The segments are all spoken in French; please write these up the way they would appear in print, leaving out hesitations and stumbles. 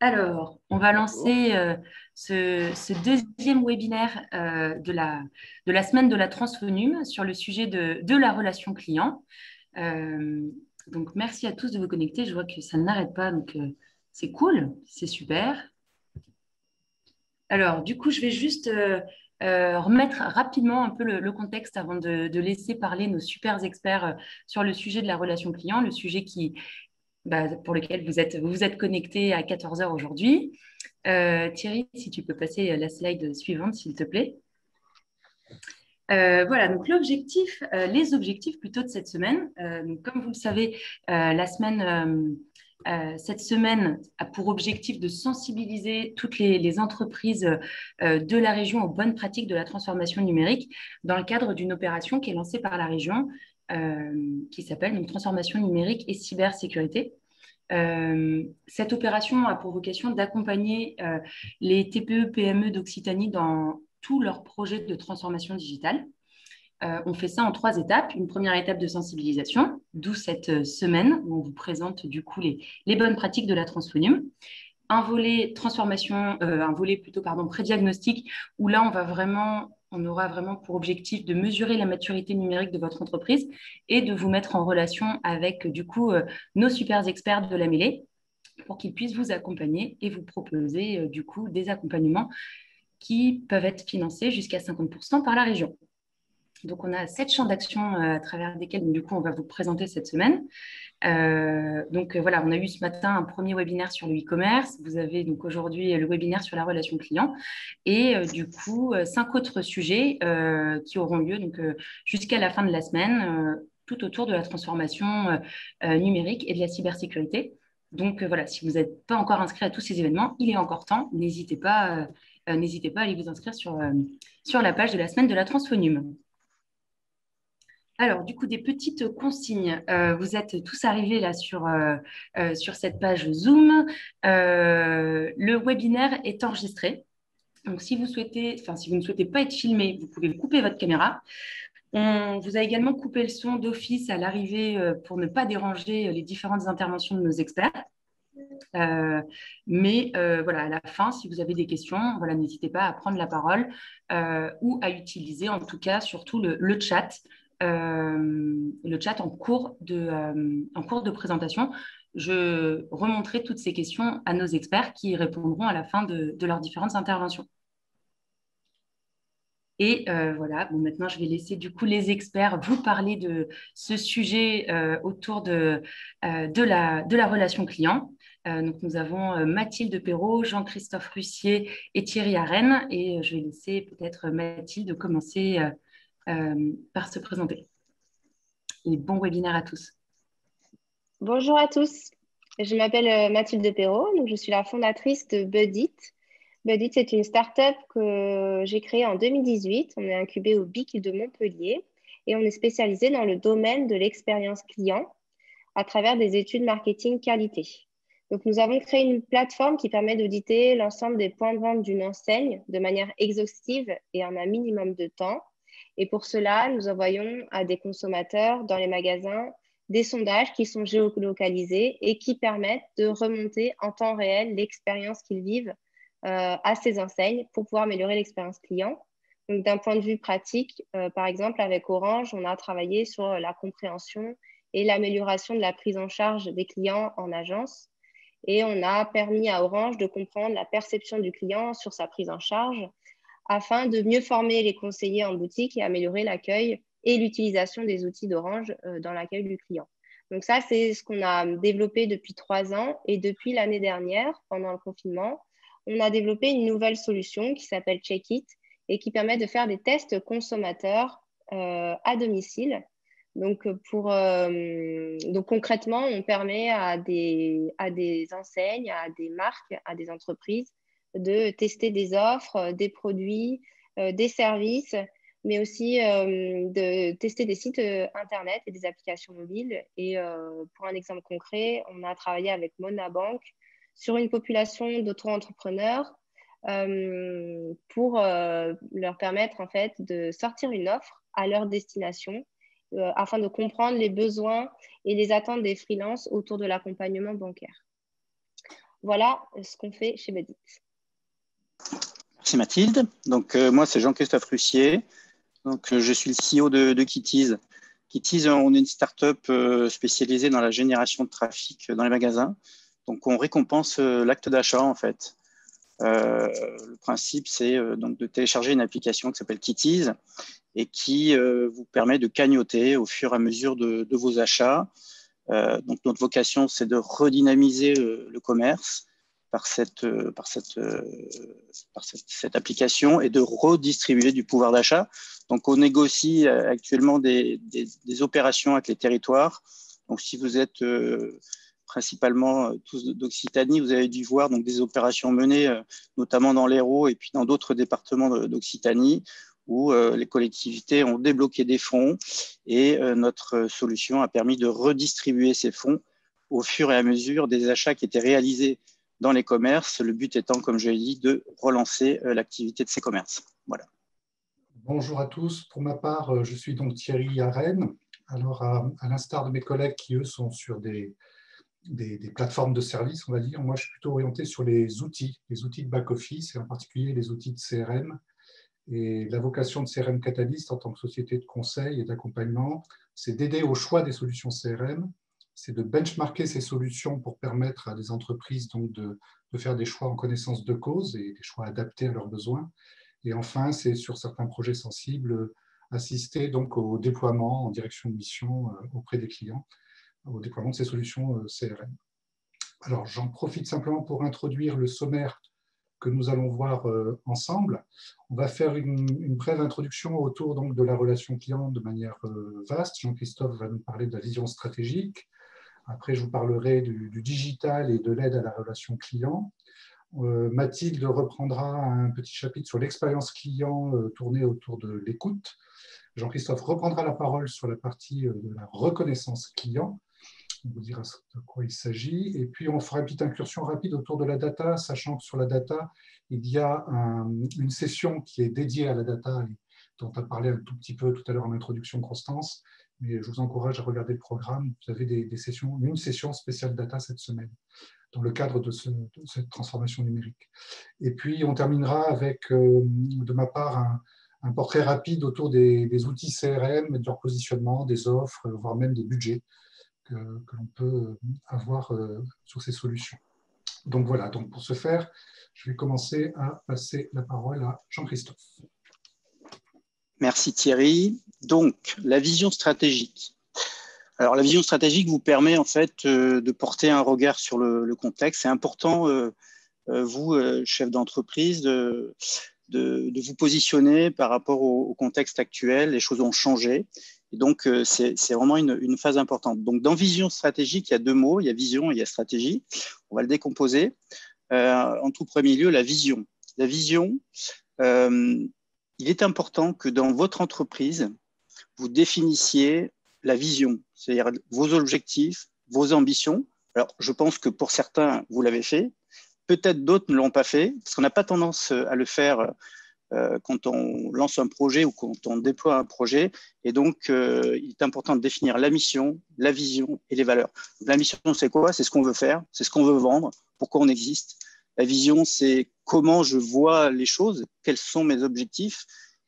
Alors, on va Bonjour. lancer ce deuxième webinaire de la semaine de la Transfonum sur le sujet de la relation client. Euh, donc, merci à tous de vous connecter. Je vois que ça n'arrête pas, donc c'est cool, c'est super. Alors, du coup, je vais juste remettre rapidement un peu le contexte avant de laisser parler nos super experts sur le sujet de la relation client, le sujet pour lequel vous vous êtes connectés à 14 heures aujourd'hui. Thierry, si tu peux passer la slide suivante, s'il te plaît. Voilà, donc les objectifs plutôt de cette semaine. Donc, comme vous le savez, cette semaine a pour objectif de sensibiliser toutes les entreprises de la région aux bonnes pratiques de la transformation numérique dans le cadre d'une opération qui est lancée par la région, qui s'appelle donc Transformation numérique et cybersécurité. Cette opération a pour vocation d'accompagner les TPE-PME d'Occitanie dans tous leurs projets de transformation digitale. On fait ça en trois étapes. Une première étape de sensibilisation, d'où cette semaine où on vous présente du coup les bonnes pratiques de la Transfonium. Un volet plutôt pardon, pré-diagnostic, où là on aura vraiment pour objectif de mesurer la maturité numérique de votre entreprise et de vous mettre en relation avec du coup nos super experts de la mêlée pour qu'ils puissent vous accompagner et vous proposer du coup des accompagnements qui peuvent être financés jusqu'à 50% par la région. Donc, on a 7 champs d'action à travers lesquels, du coup, on va vous présenter cette semaine. Voilà, on a eu ce matin un premier webinaire sur le e-commerce. Vous avez donc aujourd'hui le webinaire sur la relation client et du coup 5 autres sujets qui auront lieu donc jusqu'à la fin de la semaine, tout autour de la transformation numérique et de la cybersécurité. Donc voilà, si vous n'êtes pas encore inscrit à tous ces événements, il est encore temps. N'hésitez pas à aller vous inscrire sur la page de la semaine de la Transfonum. Alors, du coup, des petites consignes. Vous êtes tous arrivés là sur cette page Zoom. Le webinaire est enregistré. Donc, si vous ne souhaitez pas être filmé, vous pouvez couper votre caméra. On vous a également coupé le son d'office à l'arrivée pour ne pas déranger les différentes interventions de nos experts. Voilà, à la fin, si vous avez des questions, voilà, n'hésitez pas à prendre la parole ou à utiliser en tout cas surtout le chat en cours de présentation. Je remonterai toutes ces questions à nos experts qui répondront à la fin de leurs différentes interventions. Et voilà, bon, maintenant, je vais laisser du coup les experts vous parler de ce sujet autour de la relation client. Donc, nous avons Mathilde Perrault, Jean-Christophe Russier et Thierry Arène. Et je vais laisser peut-être Mathilde commencer par se présenter. Et bon webinaire à tous. Bonjour à tous. Je m'appelle Mathilde Perrault, donc je suis la fondatrice de Budit. Budit, c'est une start-up que j'ai créée en 2018. On est incubé au BIC de Montpellier et on est spécialisé dans le domaine de l'expérience client à travers des études marketing qualité. Donc, nous avons créé une plateforme qui permet d'auditer l'ensemble des points de vente d'une enseigne de manière exhaustive et en un minimum de temps. Et pour cela, nous envoyons à des consommateurs dans les magasins des sondages qui sont géolocalisés et qui permettent de remonter en temps réel l'expérience qu'ils vivent à ces enseignes pour pouvoir améliorer l'expérience client. Donc, d'un point de vue pratique, par exemple, avec Orange, on a travaillé sur la compréhension et l'amélioration de la prise en charge des clients en agence. Et on a permis à Orange de comprendre la perception du client sur sa prise en charge afin de mieux former les conseillers en boutique et améliorer l'accueil et l'utilisation des outils d'Orange dans l'accueil du client. Donc ça, c'est ce qu'on a développé depuis 3 ans. Et depuis l'année dernière, pendant le confinement, on a développé une nouvelle solution qui s'appelle Check-it et qui permet de faire des tests consommateurs à domicile. Donc, donc concrètement, on permet à des enseignes, à des marques, à des entreprises de tester des offres, des produits, des services, mais aussi de tester des sites Internet et des applications mobiles. Et pour un exemple concret, on a travaillé avec Monabank sur une population d'auto-entrepreneurs pour leur permettre en fait de sortir une offre à leur destination afin de comprendre les besoins et les attentes des freelances autour de l'accompagnement bancaire. Voilà ce qu'on fait chez Budit. Merci Mathilde. Donc, moi, c'est Jean-Christophe Russier. Donc, je suis le CEO de Kitties. Kitties, on est une start-up spécialisée dans la génération de trafic dans les magasins. Donc, on récompense l'acte d'achat, en fait. Le principe, c'est donc de télécharger une application qui s'appelle Kitties et qui vous permet de cagnotter au fur et à mesure de vos achats. Donc, notre vocation, c'est de redynamiser le commerce par cette application et de redistribuer du pouvoir d'achat. Donc, on négocie actuellement des opérations avec les territoires. Donc, si vous êtes principalement tous d'Occitanie, vous avez dû voir donc, des opérations menées notamment dans l'Hérault et puis dans d'autres départements d'Occitanie où les collectivités ont débloqué des fonds et notre solution a permis de redistribuer ces fonds au fur et à mesure des achats qui étaient réalisés dans les commerces, le but étant, comme je l'ai dit, de relancer l'activité de ces commerces. Voilà. Bonjour à tous. Pour ma part, je suis donc Thierry Arène. Alors, à l'instar de mes collègues qui, eux, sont sur des plateformes de services, on va dire, moi, je suis plutôt orienté sur les outils de back-office et en particulier les outils de CRM. Et la vocation de CRM Catalyst en tant que société de conseil et d'accompagnement, c'est d'aider au choix des solutions CRM, c'est de benchmarker ces solutions pour permettre à des entreprises donc de faire des choix en connaissance de cause et des choix adaptés à leurs besoins. Et enfin, c'est sur certains projets sensibles, assister donc au déploiement en direction de mission auprès des clients, au déploiement de ces solutions CRM. Alors, j'en profite simplement pour introduire le sommaire que nous allons voir ensemble. On va faire une brève introduction autour donc, de la relation client de manière vaste. Jean-Christophe va nous parler de la vision stratégique. Après, je vous parlerai du digital et de l'aide à la relation client. Mathilde reprendra un petit chapitre sur l'expérience client tournée autour de l'écoute. Jean-Christophe reprendra la parole sur la partie de la reconnaissance client. On vous dira de quoi il s'agit. Et puis, on fera une petite incursion rapide autour de la data, sachant que sur la data, il y a une session qui est dédiée à la data, dont on a parlé un tout petit peu tout à l'heure en introduction, Constance. Mais je vous encourage à regarder le programme. Vous avez une session spéciale data cette semaine, dans le cadre de cette transformation numérique. Et puis, on terminera avec, de ma part, un portrait rapide autour des outils CRM, de leur positionnement, des offres, voire même des budgets que l'on peut avoir sur ces solutions. Donc voilà, donc pour ce faire, je vais commencer à passer la parole à Jean-Christophe. Merci Thierry. Donc, la vision stratégique. Alors, la vision stratégique vous permet en fait de porter un regard sur le contexte. C'est important, vous, chef d'entreprise, de vous positionner par rapport au contexte actuel. Les choses ont changé. Et donc, c'est vraiment une phase importante. Donc, dans vision stratégique, il y a deux mots. Il y a vision et il y a stratégie. On va le décomposer. En tout premier lieu, la vision. La vision, il est important que dans votre entreprise, vous définissiez la vision, c'est-à-dire vos objectifs, vos ambitions. Alors, je pense que pour certains, vous l'avez fait. Peut-être d'autres ne l'ont pas fait, parce qu'on n'a pas tendance à le faire quand on lance un projet ou quand on déploie un projet. Et donc, il est important de définir la mission, la vision et les valeurs. La mission, c'est quoi? C'est ce qu'on veut faire, c'est ce qu'on veut vendre, pourquoi on existe. La vision, c'est comment je vois les choses, quels sont mes objectifs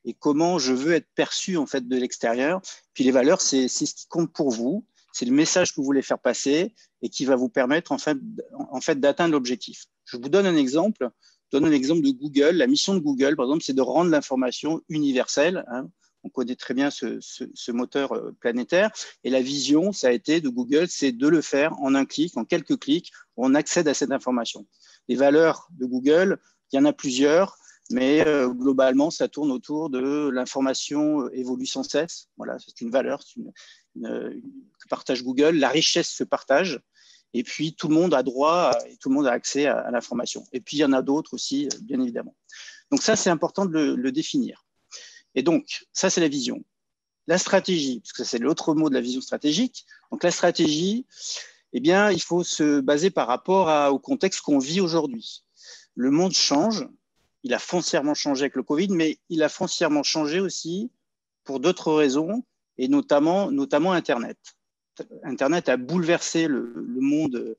et comment je veux être perçu en fait de l'extérieur. Puis les valeurs, c'est ce qui compte pour vous, c'est le message que vous voulez faire passer et qui va vous permettre en fait d'atteindre l'objectif. Je vous donne un exemple. Je donne un exemple de Google. La mission de Google, par exemple, c'est de rendre l'information universelle. Hein. On connaît très bien ce moteur planétaire. Et la vision, ça a été de Google, c'est de le faire en un clic, en quelques clics, on accède à cette information. Les valeurs de Google, il y en a plusieurs, mais globalement, ça tourne autour de l'information évolue sans cesse. Voilà, c'est une valeur que partage Google. La richesse se partage. Et puis, tout le monde a droit et tout le monde a accès à l'information. Et puis, il y en a d'autres aussi, bien évidemment. Donc, ça, c'est important de le définir. Et donc, ça, c'est la vision. La stratégie, parce que c'est l'autre mot de la vision stratégique. Donc, la stratégie, eh bien, il faut se baser par rapport au contexte qu'on vit aujourd'hui. Le monde change. Il a foncièrement changé avec le Covid, mais il a foncièrement changé aussi pour d'autres raisons, et notamment Internet. Internet a bouleversé le monde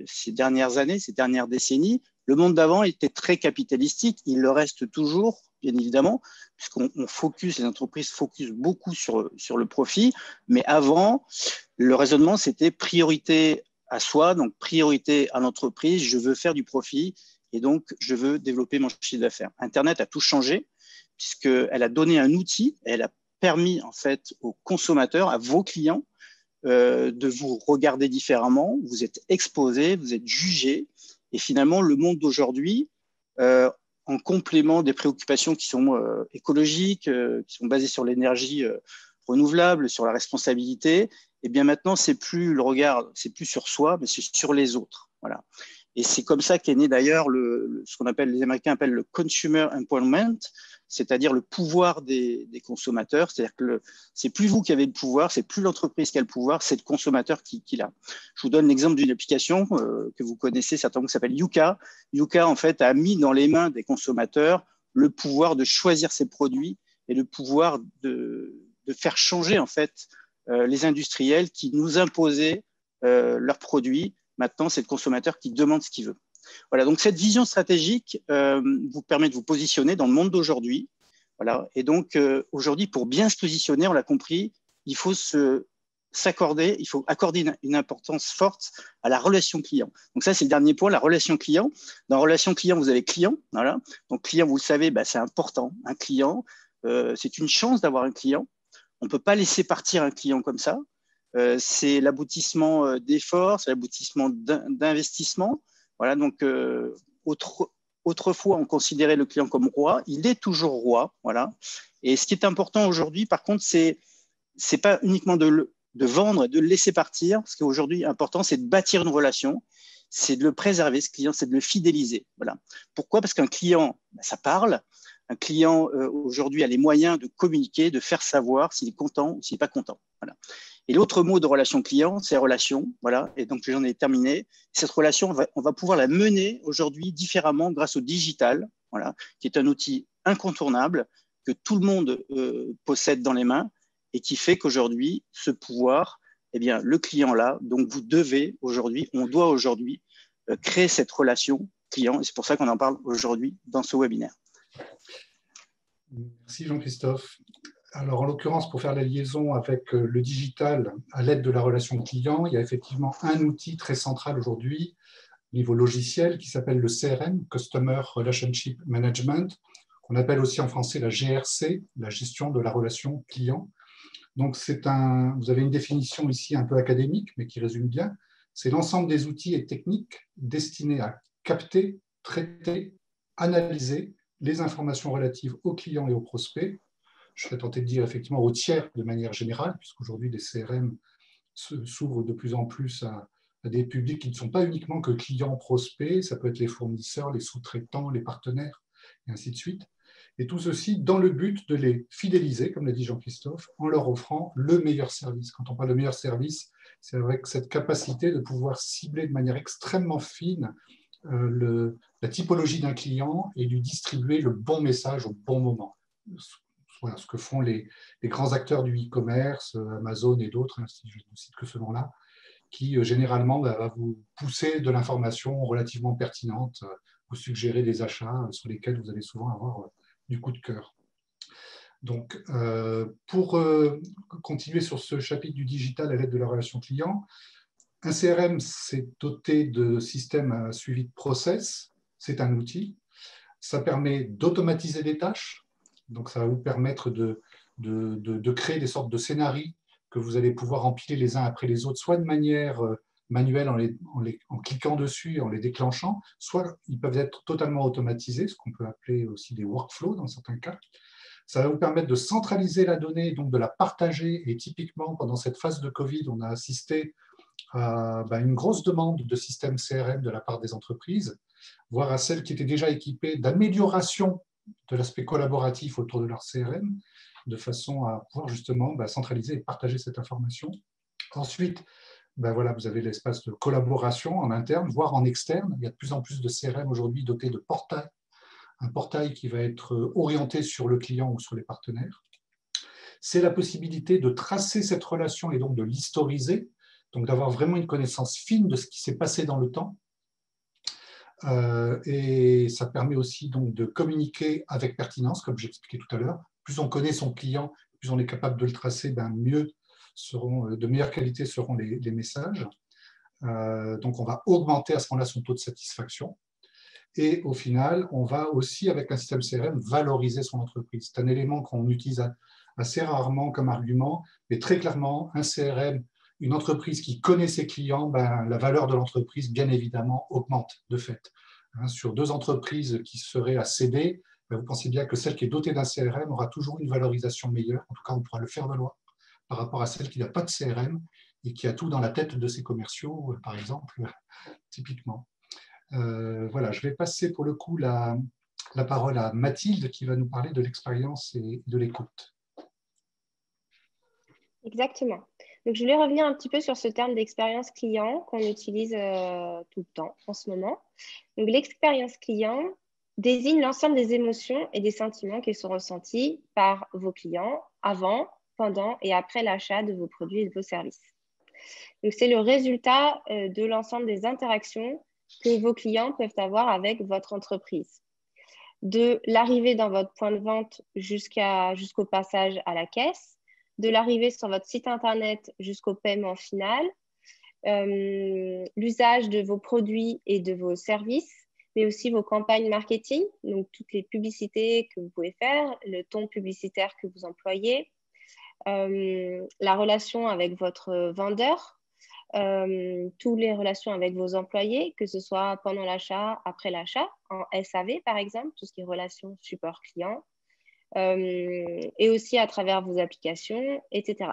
ces dernières années, ces dernières décennies. Le monde d'avant était très capitalistique, il le reste toujours, bien évidemment, puisqu'on focus, les entreprises focus beaucoup sur le profit. Mais avant, le raisonnement, c'était priorité à soi, donc priorité à l'entreprise, je veux faire du profit et donc je veux développer mon chiffre d'affaires. Internet a tout changé, puisqu'elle a donné un outil, elle a permis en fait aux consommateurs, à vos clients, de vous regarder différemment, vous êtes exposé, vous êtes jugé, et finalement le monde d'aujourd'hui, en complément des préoccupations qui sont écologiques, qui sont basées sur l'énergie renouvelable, sur la responsabilité, et bien maintenant c'est plus le regard, c'est plus sur soi, mais c'est sur les autres. Voilà. Et c'est comme ça qu'est né d'ailleurs ce qu'on appelle, les Américains appellent le consumer empowerment, c'est-à-dire le pouvoir des consommateurs. C'est-à-dire que c'est plus vous qui avez le pouvoir, c'est plus l'entreprise qui a le pouvoir, c'est le consommateur qui l'a. Je vous donne l'exemple d'une application que vous connaissez certainement, qui s'appelle Yuka. Yuka, en fait, a mis dans les mains des consommateurs le pouvoir de choisir ses produits et le pouvoir de faire changer, en fait, les industriels qui nous imposaient leurs produits. Maintenant, c'est le consommateur qui demande ce qu'il veut. Voilà, donc cette vision stratégique vous permet de vous positionner dans le monde d'aujourd'hui. Voilà, et donc aujourd'hui, pour bien se positionner, on l'a compris, il faut s'accorder, il faut accorder une importance forte à la relation client. Donc ça, c'est le dernier point, la relation client. Dans la relation client, vous avez client. Voilà. Donc client, vous le savez, c'est important. Un client, c'est une chance d'avoir un client. On ne peut pas laisser partir un client comme ça. C'est l'aboutissement d'efforts, c'est l'aboutissement d'investissement. Voilà, donc autrefois, on considérait le client comme roi. Il est toujours roi. Voilà. Et ce qui est important aujourd'hui, par contre, c'est pas uniquement de vendre et de le laisser partir. Ce qui est aujourd'hui important, c'est de bâtir une relation, c'est de le préserver, ce client, c'est de le fidéliser. Voilà. Pourquoi ? Parce qu'un client, ça parle. Un client, aujourd'hui, a les moyens de communiquer, de faire savoir s'il est content ou s'il n'est pas content. Voilà. Et l'autre mot de relation client, c'est relation. Voilà. Et donc, j'en ai terminé. Cette relation, on va pouvoir la mener aujourd'hui différemment grâce au digital, voilà, qui est un outil incontournable que tout le monde possède dans les mains et qui fait qu'aujourd'hui, ce pouvoir, eh bien, le client là, donc vous devez aujourd'hui, on doit aujourd'hui créer cette relation client. Et c'est pour ça qu'on en parle aujourd'hui dans ce webinaire. Merci Jean-Christophe. Alors, en l'occurrence, pour faire la liaison avec le digital à l'aide de la relation client, il y a effectivement un outil très central aujourd'hui, au niveau logiciel, qui s'appelle le CRM, Customer Relationship Management, qu'on appelle aussi en français la GRC, la gestion de la relation client. Donc, vous avez une définition ici un peu académique, mais qui résume bien. C'est l'ensemble des outils et techniques destinés à capter, traiter, analyser les informations relatives aux clients et aux prospects. Je serais tenté de dire effectivement aux tiers de manière générale, puisqu'aujourd'hui les CRM s'ouvrent de plus en plus à des publics qui ne sont pas uniquement que clients prospects, ça peut être les fournisseurs, les sous-traitants, les partenaires, et ainsi de suite. Et tout ceci dans le but de les fidéliser, comme l'a dit Jean-Christophe, en leur offrant le meilleur service. Quand on parle de meilleur service, c'est avec cette capacité de pouvoir cibler de manière extrêmement fine la typologie d'un client et lui distribuer le bon message au bon moment. Voilà ce que font les grands acteurs du e-commerce, Amazon et d'autres, si je ne cite que ce nom-là, qui généralement va vous pousser de l'information relativement pertinente, vous suggérer des achats sur lesquels vous allez souvent avoir du coup de cœur. Donc, pour continuer sur ce chapitre du digital à l'aide de la relation client, un CRM, c'est doté de systèmes à suivi de process, c'est un outil. Ça permet d'automatiser des tâches, donc ça va vous permettre de créer des sortes de scénarios que vous allez pouvoir empiler les uns après les autres, soit de manière manuelle en cliquant dessus et en les déclenchant, soit ils peuvent être totalement automatisés, ce qu'on peut appeler aussi des workflows dans certains cas. Ça va vous permettre de centraliser la donnée, donc de la partager, et typiquement pendant cette phase de Covid, on a assisté à une grosse demande de systèmes CRM de la part des entreprises, voire à celles qui étaient déjà équipées d'amélioration de l'aspect collaboratif autour de leur CRM, de façon à pouvoir justement centraliser et partager cette information. Ensuite, voilà, vous avez l'espace de collaboration en interne, voire en externe. Il y a de plus en plus de CRM aujourd'hui dotés de portails, un portail qui va être orienté sur le client ou sur les partenaires. C'est la possibilité de tracer cette relation et donc de l'historiser. Donc d'avoir vraiment une connaissance fine de ce qui s'est passé dans le temps. Et ça permet aussi donc de communiquer avec pertinence, comme j'expliquais tout à l'heure. Plus on connaît son client, plus on est capable de le tracer, mieux de meilleure qualité seront les messages. Donc on va augmenter à ce moment-là son taux de satisfaction. Et au final, on va aussi, avec un système CRM, valoriser son entreprise. C'est un élément qu'on utilise assez rarement comme argument, mais très clairement, un CRM, une entreprise qui connaît ses clients, la valeur de l'entreprise, bien évidemment, augmente de fait. Sur 2 entreprises qui seraient à céder, vous pensez bien que celle qui est dotée d'un CRM aura toujours une valorisation meilleure. En tout cas, on pourra le faire valoir par rapport à celle qui n'a pas de CRM et qui a tout dans la tête de ses commerciaux, par exemple, typiquement. Voilà, je vais passer pour le coup la parole à Mathilde qui va nous parler de l'expérience et de l'écoute. Exactement. Donc, je voulais revenir un petit peu sur ce terme d'expérience client qu'on utilise tout le temps en ce moment. Donc, l'expérience client désigne l'ensemble des émotions et des sentiments qui sont ressentis par vos clients avant, pendant et après l'achat de vos produits et de vos services. Donc, c'est le résultat de l'ensemble des interactions que vos clients peuvent avoir avec votre entreprise. De l'arrivée dans votre point de vente jusqu'au passage à la caisse, de l'arrivée sur votre site internet jusqu'au paiement final, l'usage de vos produits et de vos services, mais aussi vos campagnes marketing, donc toutes les publicités que vous pouvez faire, le ton publicitaire que vous employez, la relation avec votre vendeur, toutes les relations avec vos employés, que ce soit pendant l'achat, après l'achat, en SAV par exemple, tout ce qui est relations support client, et aussi à travers vos applications, etc.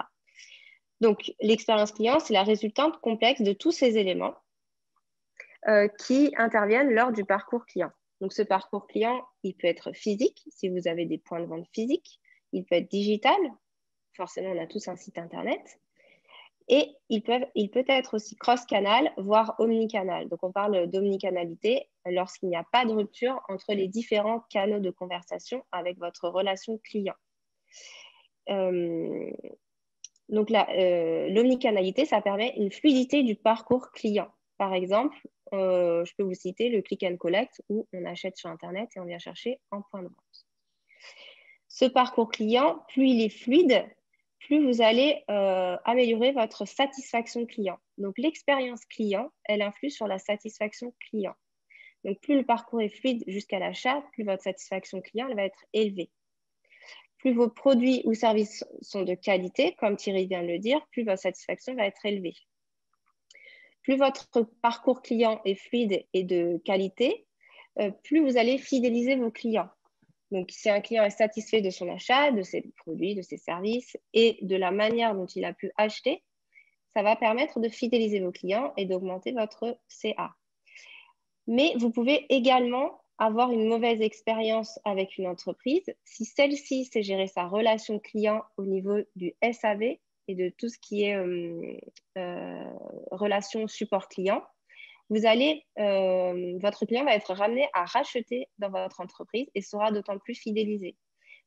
Donc, l'expérience client, c'est la résultante complexe de tous ces éléments qui interviennent lors du parcours client. Donc, ce parcours client, il peut être physique, si vous avez des points de vente physiques, il peut être digital, forcément, on a tous un site internet, et il peut être aussi cross-canal, voire omnicanal. Donc, on parle d'omnicanalité lorsqu'il n'y a pas de rupture entre les différents canaux de conversation avec votre relation client. Donc, l'omnicanalité, ça permet une fluidité du parcours client. Par exemple, je peux vous citer le click and collect où on achète sur Internet et on vient chercher en point de vente. Ce parcours client, plus il est fluide, plus vous allez améliorer votre satisfaction client. Donc, l'expérience client, elle influe sur la satisfaction client. Donc, plus le parcours est fluide jusqu'à l'achat, plus votre satisfaction client elle va être élevée. Plus vos produits ou services sont de qualité, comme Thierry vient de le dire, plus votre satisfaction va être élevée. Plus votre parcours client est fluide et de qualité, plus vous allez fidéliser vos clients. Donc, si un client est satisfait de son achat, de ses produits, de ses services et de la manière dont il a pu acheter, ça va permettre de fidéliser vos clients et d'augmenter votre CA. Mais vous pouvez également avoir une mauvaise expérience avec une entreprise si celle-ci sait gérer sa relation client au niveau du SAV et de tout ce qui est relation support client. Votre client va être ramené à racheter dans votre entreprise et sera d'autant plus fidélisé.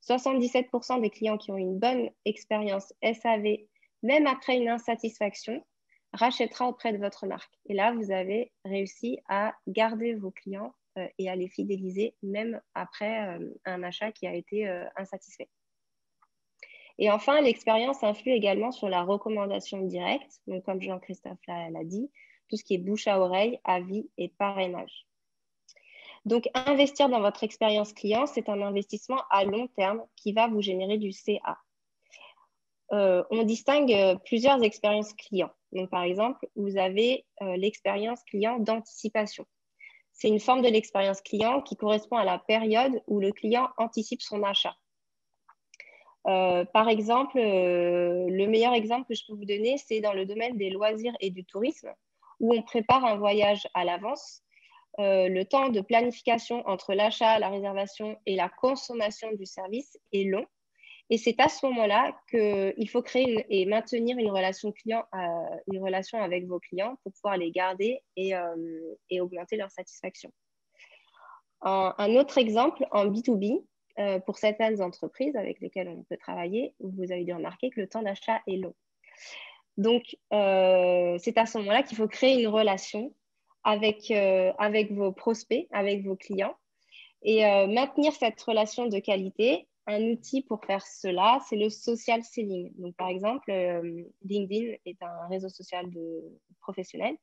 77% des clients qui ont une bonne expérience SAV, même après une insatisfaction, rachètera auprès de votre marque. Et là, vous avez réussi à garder vos clients et à les fidéliser, même après un achat qui a été insatisfait. Et enfin, l'expérience influe également sur la recommandation directe. Donc, comme Jean-Christophe l'a dit, tout ce qui est bouche à oreille, avis et parrainage. Donc, investir dans votre expérience client, c'est un investissement à long terme qui va vous générer du CA. On distingue plusieurs expériences clients. Donc, par exemple, vous avez l'expérience client d'anticipation. C'est une forme de l'expérience client qui correspond à la période où le client anticipe son achat. Par exemple, le meilleur exemple que je peux vous donner, c'est dans le domaine des loisirs et du tourisme, où on prépare un voyage à l'avance. Le temps de planification entre l'achat, la réservation et la consommation du service est long. Et c'est à ce moment-là qu'il faut créer et maintenir une relation client, une relation avec vos clients pour pouvoir les garder et augmenter leur satisfaction. Un autre exemple, en B2B, pour certaines entreprises avec lesquelles on peut travailler, vous avez dû remarquer que le temps d'achat est long. Donc, c'est à ce moment-là qu'il faut créer une relation avec vos prospects, avec vos clients, et maintenir cette relation de qualité. Un outil pour faire cela, c'est le social selling. Donc, par exemple, LinkedIn est un réseau social professionnel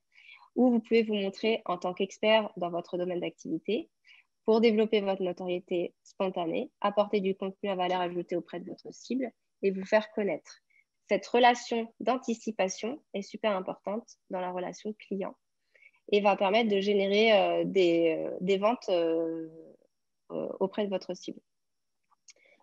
où vous pouvez vous montrer en tant qu'expert dans votre domaine d'activité pour développer votre notoriété spontanée, apporter du contenu à valeur ajoutée auprès de votre cible et vous faire connaître. Cette relation d'anticipation est super importante dans la relation client et va permettre de générer des ventes auprès de votre cible.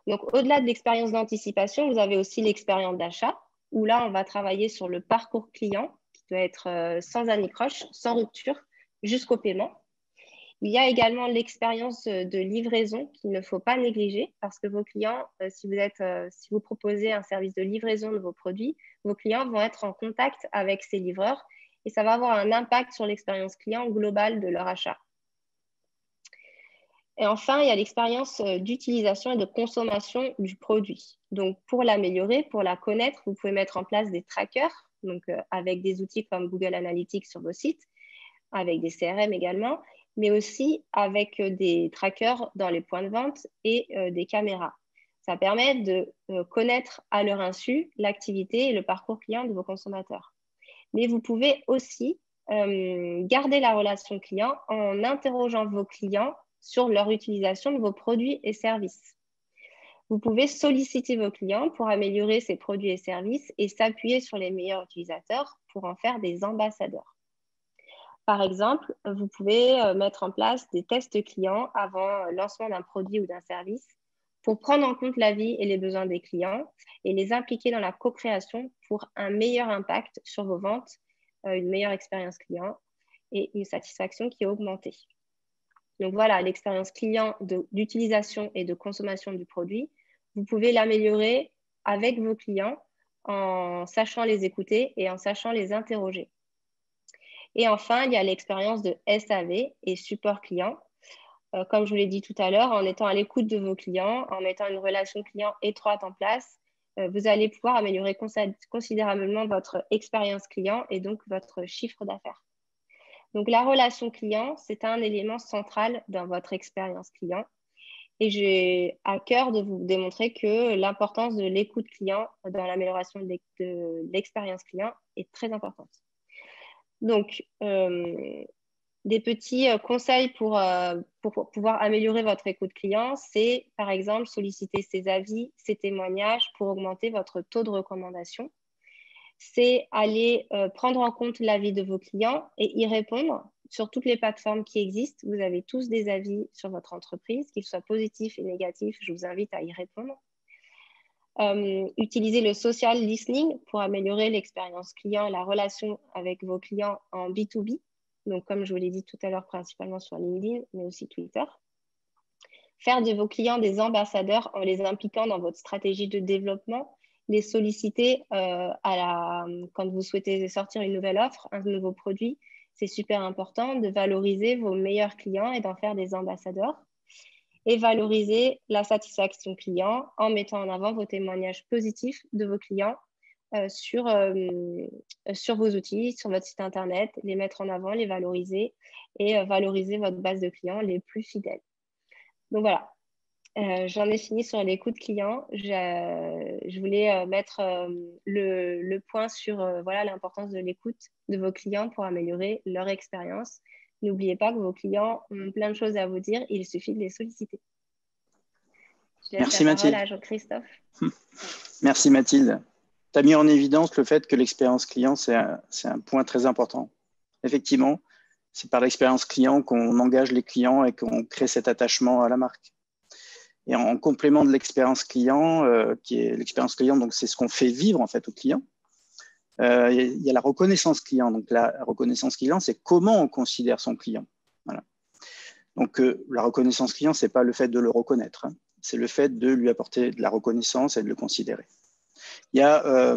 Donc, au-delà de l'expérience d'anticipation, vous avez aussi l'expérience d'achat, où là, on va travailler sur le parcours client, qui doit être sans anicroche, sans rupture, jusqu'au paiement. Il y a également l'expérience de livraison qu'il ne faut pas négliger, parce que vos clients, si vous proposez un service de livraison de vos produits, vos clients vont être en contact avec ces livreurs et ça va avoir un impact sur l'expérience client globale de leur achat. Et enfin, il y a l'expérience d'utilisation et de consommation du produit. Donc, pour l'améliorer, pour la connaître, vous pouvez mettre en place des trackers, donc avec des outils comme Google Analytics sur vos sites, avec des CRM également, mais aussi avec des trackers dans les points de vente et des caméras. Ça permet de connaître à leur insu l'activité et le parcours client de vos consommateurs. Mais vous pouvez aussi garder la relation client en interrogeant vos clients sur leur utilisation de vos produits et services. Vous pouvez solliciter vos clients pour améliorer ces produits et services et s'appuyer sur les meilleurs utilisateurs pour en faire des ambassadeurs. Par exemple, vous pouvez mettre en place des tests clients avant le lancement d'un produit ou d'un service pour prendre en compte l'avis et les besoins des clients et les impliquer dans la co-création pour un meilleur impact sur vos ventes, une meilleure expérience client et une satisfaction qui est augmentée. Donc voilà, l'expérience client d'utilisation et de consommation du produit, vous pouvez l'améliorer avec vos clients en sachant les écouter et en sachant les interroger. Et enfin, il y a l'expérience de SAV et support client. Comme je vous l'ai dit tout à l'heure, en étant à l'écoute de vos clients, en mettant une relation client étroite en place, vous allez pouvoir améliorer considérablement votre expérience client et donc votre chiffre d'affaires. Donc, la relation client, c'est un élément central dans votre expérience client. Et j'ai à cœur de vous démontrer que l'importance de l'écoute client dans l'amélioration de l'expérience client est très importante. Donc, des petits conseils pour pouvoir améliorer votre écoute client, c'est par exemple solliciter ses avis, ses témoignages pour augmenter votre taux de recommandation. C'est aller prendre en compte l'avis de vos clients et y répondre sur toutes les plateformes qui existent. Vous avez tous des avis sur votre entreprise, qu'ils soient positifs et négatifs. Je vous invite à y répondre. Utilisez le social listening pour améliorer l'expérience client et la relation avec vos clients en B2B. Donc, comme je vous l'ai dit tout à l'heure, principalement sur LinkedIn, mais aussi Twitter. Faire de vos clients des ambassadeurs en les impliquant dans votre stratégie de développement. Les solliciter quand vous souhaitez sortir une nouvelle offre, un nouveau produit. C'est super important de valoriser vos meilleurs clients et d'en faire des ambassadeurs. Et valoriser la satisfaction client en mettant en avant vos témoignages positifs de vos clients sur vos outils, sur votre site internet, les mettre en avant, les valoriser et valoriser votre base de clients les plus fidèles. Donc voilà, j'en ai fini sur l'écoute client. Je voulais mettre le point sur voilà, l'importance de l'écoute de vos clients pour améliorer leur expérience. N'oubliez pas que vos clients ont plein de choses à vous dire, il suffit de les solliciter. Je laisse la parole à Jean-Christophe. Merci Mathilde. Tu as mis en évidence le fait que l'expérience client, c'est un point très important. Effectivement, c'est par l'expérience client qu'on engage les clients et qu'on crée cet attachement à la marque. Et en complément de l'expérience client, qui est l'expérience client, donc c'est ce qu'on fait vivre en fait au client. Il y a la reconnaissance client. Donc la reconnaissance client, c'est comment on considère son client. Voilà. Donc la reconnaissance client, c'est pas le fait de le reconnaître, hein. C'est le fait de lui apporter de la reconnaissance et de le considérer. Il y a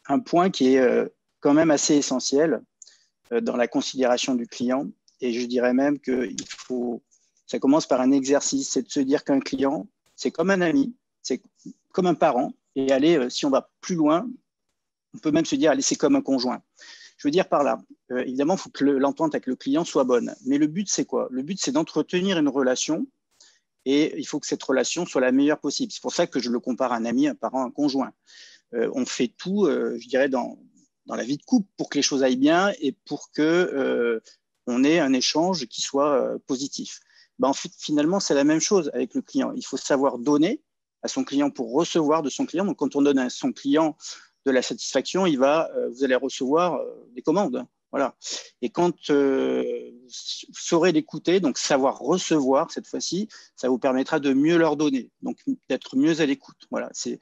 un point qui est quand même assez essentiel dans la considération du client, et je dirais même que ça commence par un exercice, c'est de se dire qu'un client, c'est comme un ami, c'est comme un parent, et aller, si on va plus loin, on peut même se dire, allez, c'est comme un conjoint. Je veux dire par là, évidemment, il faut que l'entente avec le client soit bonne. Mais le but, c'est quoi? Le but, c'est d'entretenir une relation et il faut que cette relation soit la meilleure possible. C'est pour ça que je le compare à un ami, un parent, un conjoint. On fait tout, je dirais, dans la vie de couple pour que les choses aillent bien et pour que on ait un échange qui soit positif. Ben, en fait, finalement, c'est la même chose avec le client. Il faut savoir donner à son client pour recevoir de son client. Donc, quand on donne à son client de la satisfaction, vous allez recevoir des commandes. Voilà. Et quand vous saurez l'écouter, donc savoir recevoir cette fois-ci, ça vous permettra de mieux leur donner, donc d'être mieux à l'écoute. Voilà, c'est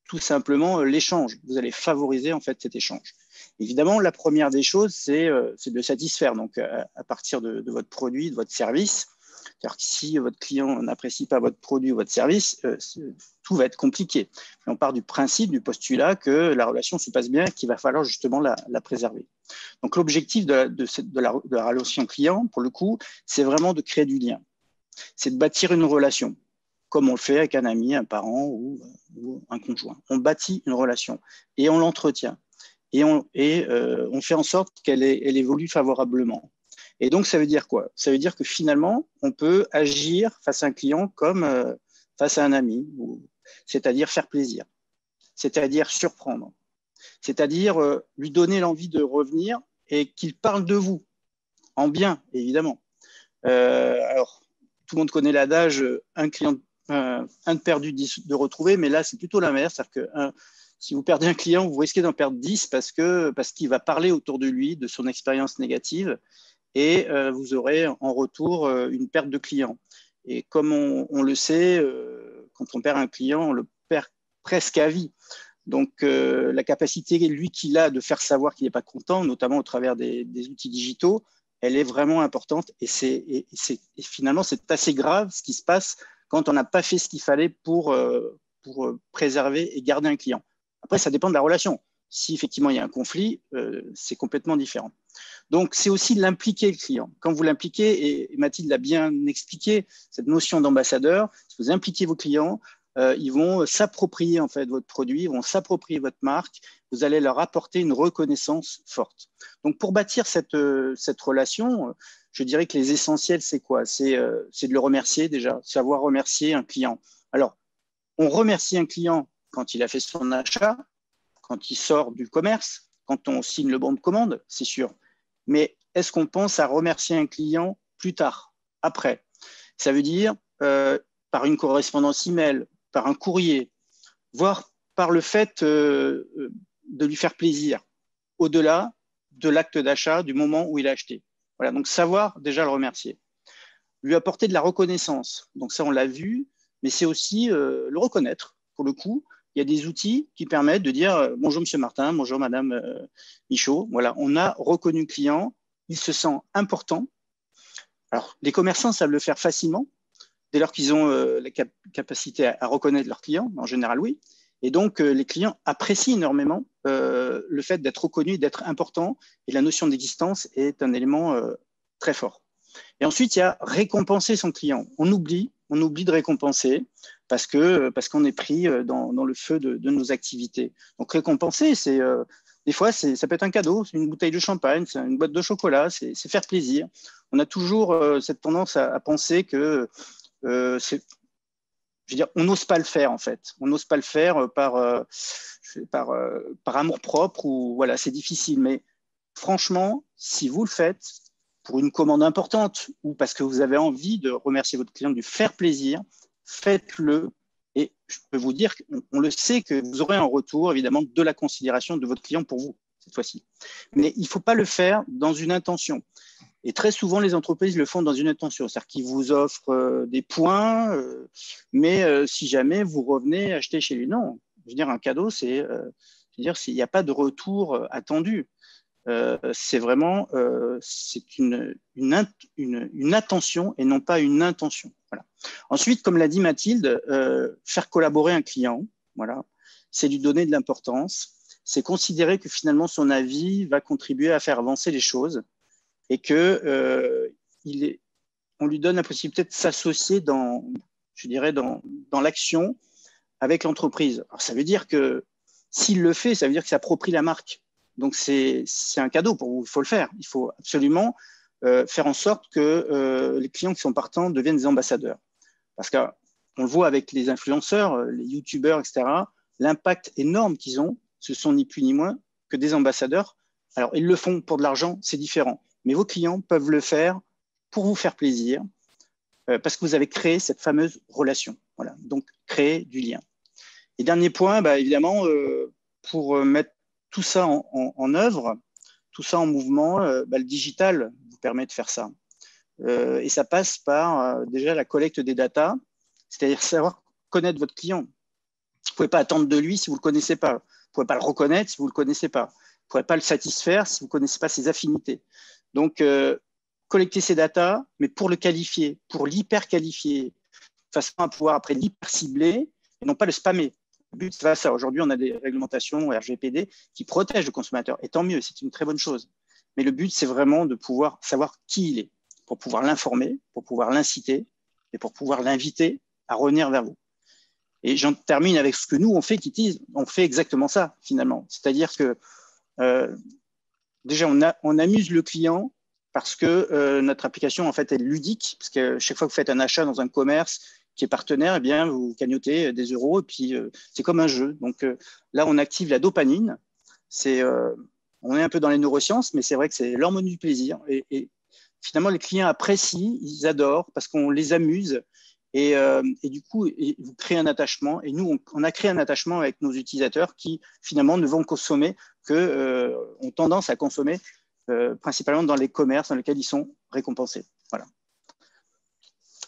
tout simplement l'échange. Vous allez favoriser en fait cet échange. Évidemment, la première des choses, c'est de le satisfaire. Donc, à partir de votre produit, de votre service. C'est-à-dire que si votre client n'apprécie pas votre produit ou votre service, tout va être compliqué. Et on part du principe, du postulat que la relation se passe bien et qu'il va falloir justement la préserver. Donc, l'objectif de la relation client, pour le coup, c'est vraiment de créer du lien. C'est de bâtir une relation, comme on le fait avec un ami, un parent ou un conjoint. On bâtit une relation et on l'entretient. Et on fait en sorte qu'elle évolue favorablement. Et donc, ça veut dire quoi? Ça veut dire que finalement, on peut agir face à un client comme face à un ami, c'est-à-dire faire plaisir, c'est-à-dire surprendre, c'est-à-dire lui donner l'envie de revenir et qu'il parle de vous, en bien, évidemment. Alors, tout le monde connaît l'adage un de perdu, 10 de retrouvé, mais là, c'est plutôt l'inverse, c'est-à-dire que si vous perdez un client, vous risquez d'en perdre 10 parce qu'il va parler autour de lui, de son expérience négative, et vous aurez en retour une perte de clients. Et comme on le sait, quand on perd un client, on le perd presque à vie. Donc, la capacité, lui, qu'il a de faire savoir qu'il n'est pas content, notamment au travers des outils digitaux, elle est vraiment importante. Et finalement, c'est assez grave ce qui se passe quand on n'a pas fait ce qu'il fallait pour préserver et garder un client. Après, ça dépend de la relation. Si effectivement il y a un conflit, c'est complètement différent. Donc, c'est aussi l'impliquer le client. Quand vous l'impliquez, et Mathilde l'a bien expliqué, cette notion d'ambassadeur, si vous impliquez vos clients, ils vont s'approprier en fait votre produit, ils vont s'approprier votre marque, vous allez leur apporter une reconnaissance forte. Donc, pour bâtir cette relation, je dirais que les essentiels, c'est quoi? C'est de le remercier déjà, savoir remercier un client. Alors, on remercie un client quand il a fait son achat, quand il sort du commerce, quand on signe le bon de commande, c'est sûr. Mais est-ce qu'on pense à remercier un client plus tard, après? Ça veut dire par une correspondance email, par un courrier, voire par le fait de lui faire plaisir, au-delà de l'acte d'achat, du moment où il a acheté. Voilà, donc savoir déjà le remercier. Lui apporter de la reconnaissance, donc ça on l'a vu, mais c'est aussi le reconnaître, pour le coup. Il y a des outils qui permettent de dire bonjour Monsieur Martin, bonjour Madame Michaud. Voilà, on a reconnu le client, il se sent important. Alors, les commerçants savent le faire facilement, dès lors qu'ils ont la capacité à reconnaître leurs clients, en général oui. Et donc, les clients apprécient énormément le fait d'être reconnu, d'être important, et la notion d'existence est un élément très fort. Et ensuite, il y a récompenser son client. On oublie de récompenser parce qu'on est pris dans le feu de nos activités. Donc, récompenser, des fois, ça peut être un cadeau, c'est une bouteille de champagne, c'est une boîte de chocolat, c'est faire plaisir. On a toujours cette tendance à penser que je veux dire, on n'ose pas le faire en fait. On n'ose pas le faire par amour-propre ou voilà, c'est difficile. Mais franchement, si vous le faites pour une commande importante ou parce que vous avez envie de remercier votre client, de lui faire plaisir, faites-le. Et je peux vous dire qu'on le sait que vous aurez en retour évidemment de la considération de votre client pour vous cette fois-ci. Mais il ne faut pas le faire dans une intention. Et très souvent, les entreprises le font dans une intention, c'est-à-dire qu'ils vous offrent des points, mais si jamais vous revenez acheter chez lui, non. Je veux dire, un cadeau, il n'y a pas de retour attendu. C'est vraiment une attention et non pas une intention. Voilà. Ensuite, comme l'a dit Mathilde, faire collaborer un client, voilà, c'est lui donner de l'importance, c'est considérer que finalement son avis va contribuer à faire avancer les choses et que on lui donne la possibilité de s'associer dans l'action avec l'entreprise. Alors, ça veut dire que S'il le fait, ça veut dire qu'il s'approprie la marque. Donc, c'est un cadeau pour vous. Il faut le faire. Il faut absolument faire en sorte que les clients qui sont partants deviennent des ambassadeurs. Parce qu'on le voit avec les influenceurs, les youtubeurs, etc., l'impact énorme qu'ils ont, ce sont ni plus ni moins que des ambassadeurs. Alors, ils le font pour de l'argent, c'est différent. Mais vos clients peuvent le faire pour vous faire plaisir, parce que vous avez créé cette fameuse relation. Voilà. Donc, créer du lien. Et dernier point, évidemment, pour mettre tout ça en œuvre, tout ça en mouvement, le digital vous permet de faire ça. Et ça passe par déjà la collecte des datas, c'est-à-dire savoir connaître votre client. Vous ne pouvez pas attendre de lui si vous ne le connaissez pas. Vous ne pouvez pas le reconnaître si vous ne le connaissez pas. Vous ne pourrez pas le satisfaire si vous ne connaissez pas ses affinités. Donc, collecter ces datas, mais pour le qualifier, pour l'hyper-qualifier, de façon à pouvoir après l'hyper-cibler et non pas le spammer. Le but, c'est ça. Aujourd'hui, on a des réglementations RGPD qui protègent le consommateur. Et tant mieux, c'est une très bonne chose. Mais le but, c'est vraiment de pouvoir savoir qui il est, pour pouvoir l'informer, pour pouvoir l'inciter et pour pouvoir l'inviter à revenir vers vous. Et j'en termine avec ce que nous, on fait, Kitty, on fait exactement ça, finalement. C'est-à-dire que déjà, on amuse le client parce que notre application, en fait, est ludique, parce que chaque fois que vous faites un achat dans un commerce qui est partenaire, eh bien, vous cagnotez des euros, et puis c'est comme un jeu. Donc là, on active la dopamine. On est un peu dans les neurosciences, mais c'est vrai que c'est l'hormone du plaisir. Et finalement, les clients apprécient, ils adorent, parce qu'on les amuse. Et du coup, vous créez un attachement. Et nous, on a créé un attachement avec nos utilisateurs qui, finalement, ne vont consommer ont tendance à consommer principalement dans les commerces dans lesquels ils sont récompensés. Voilà.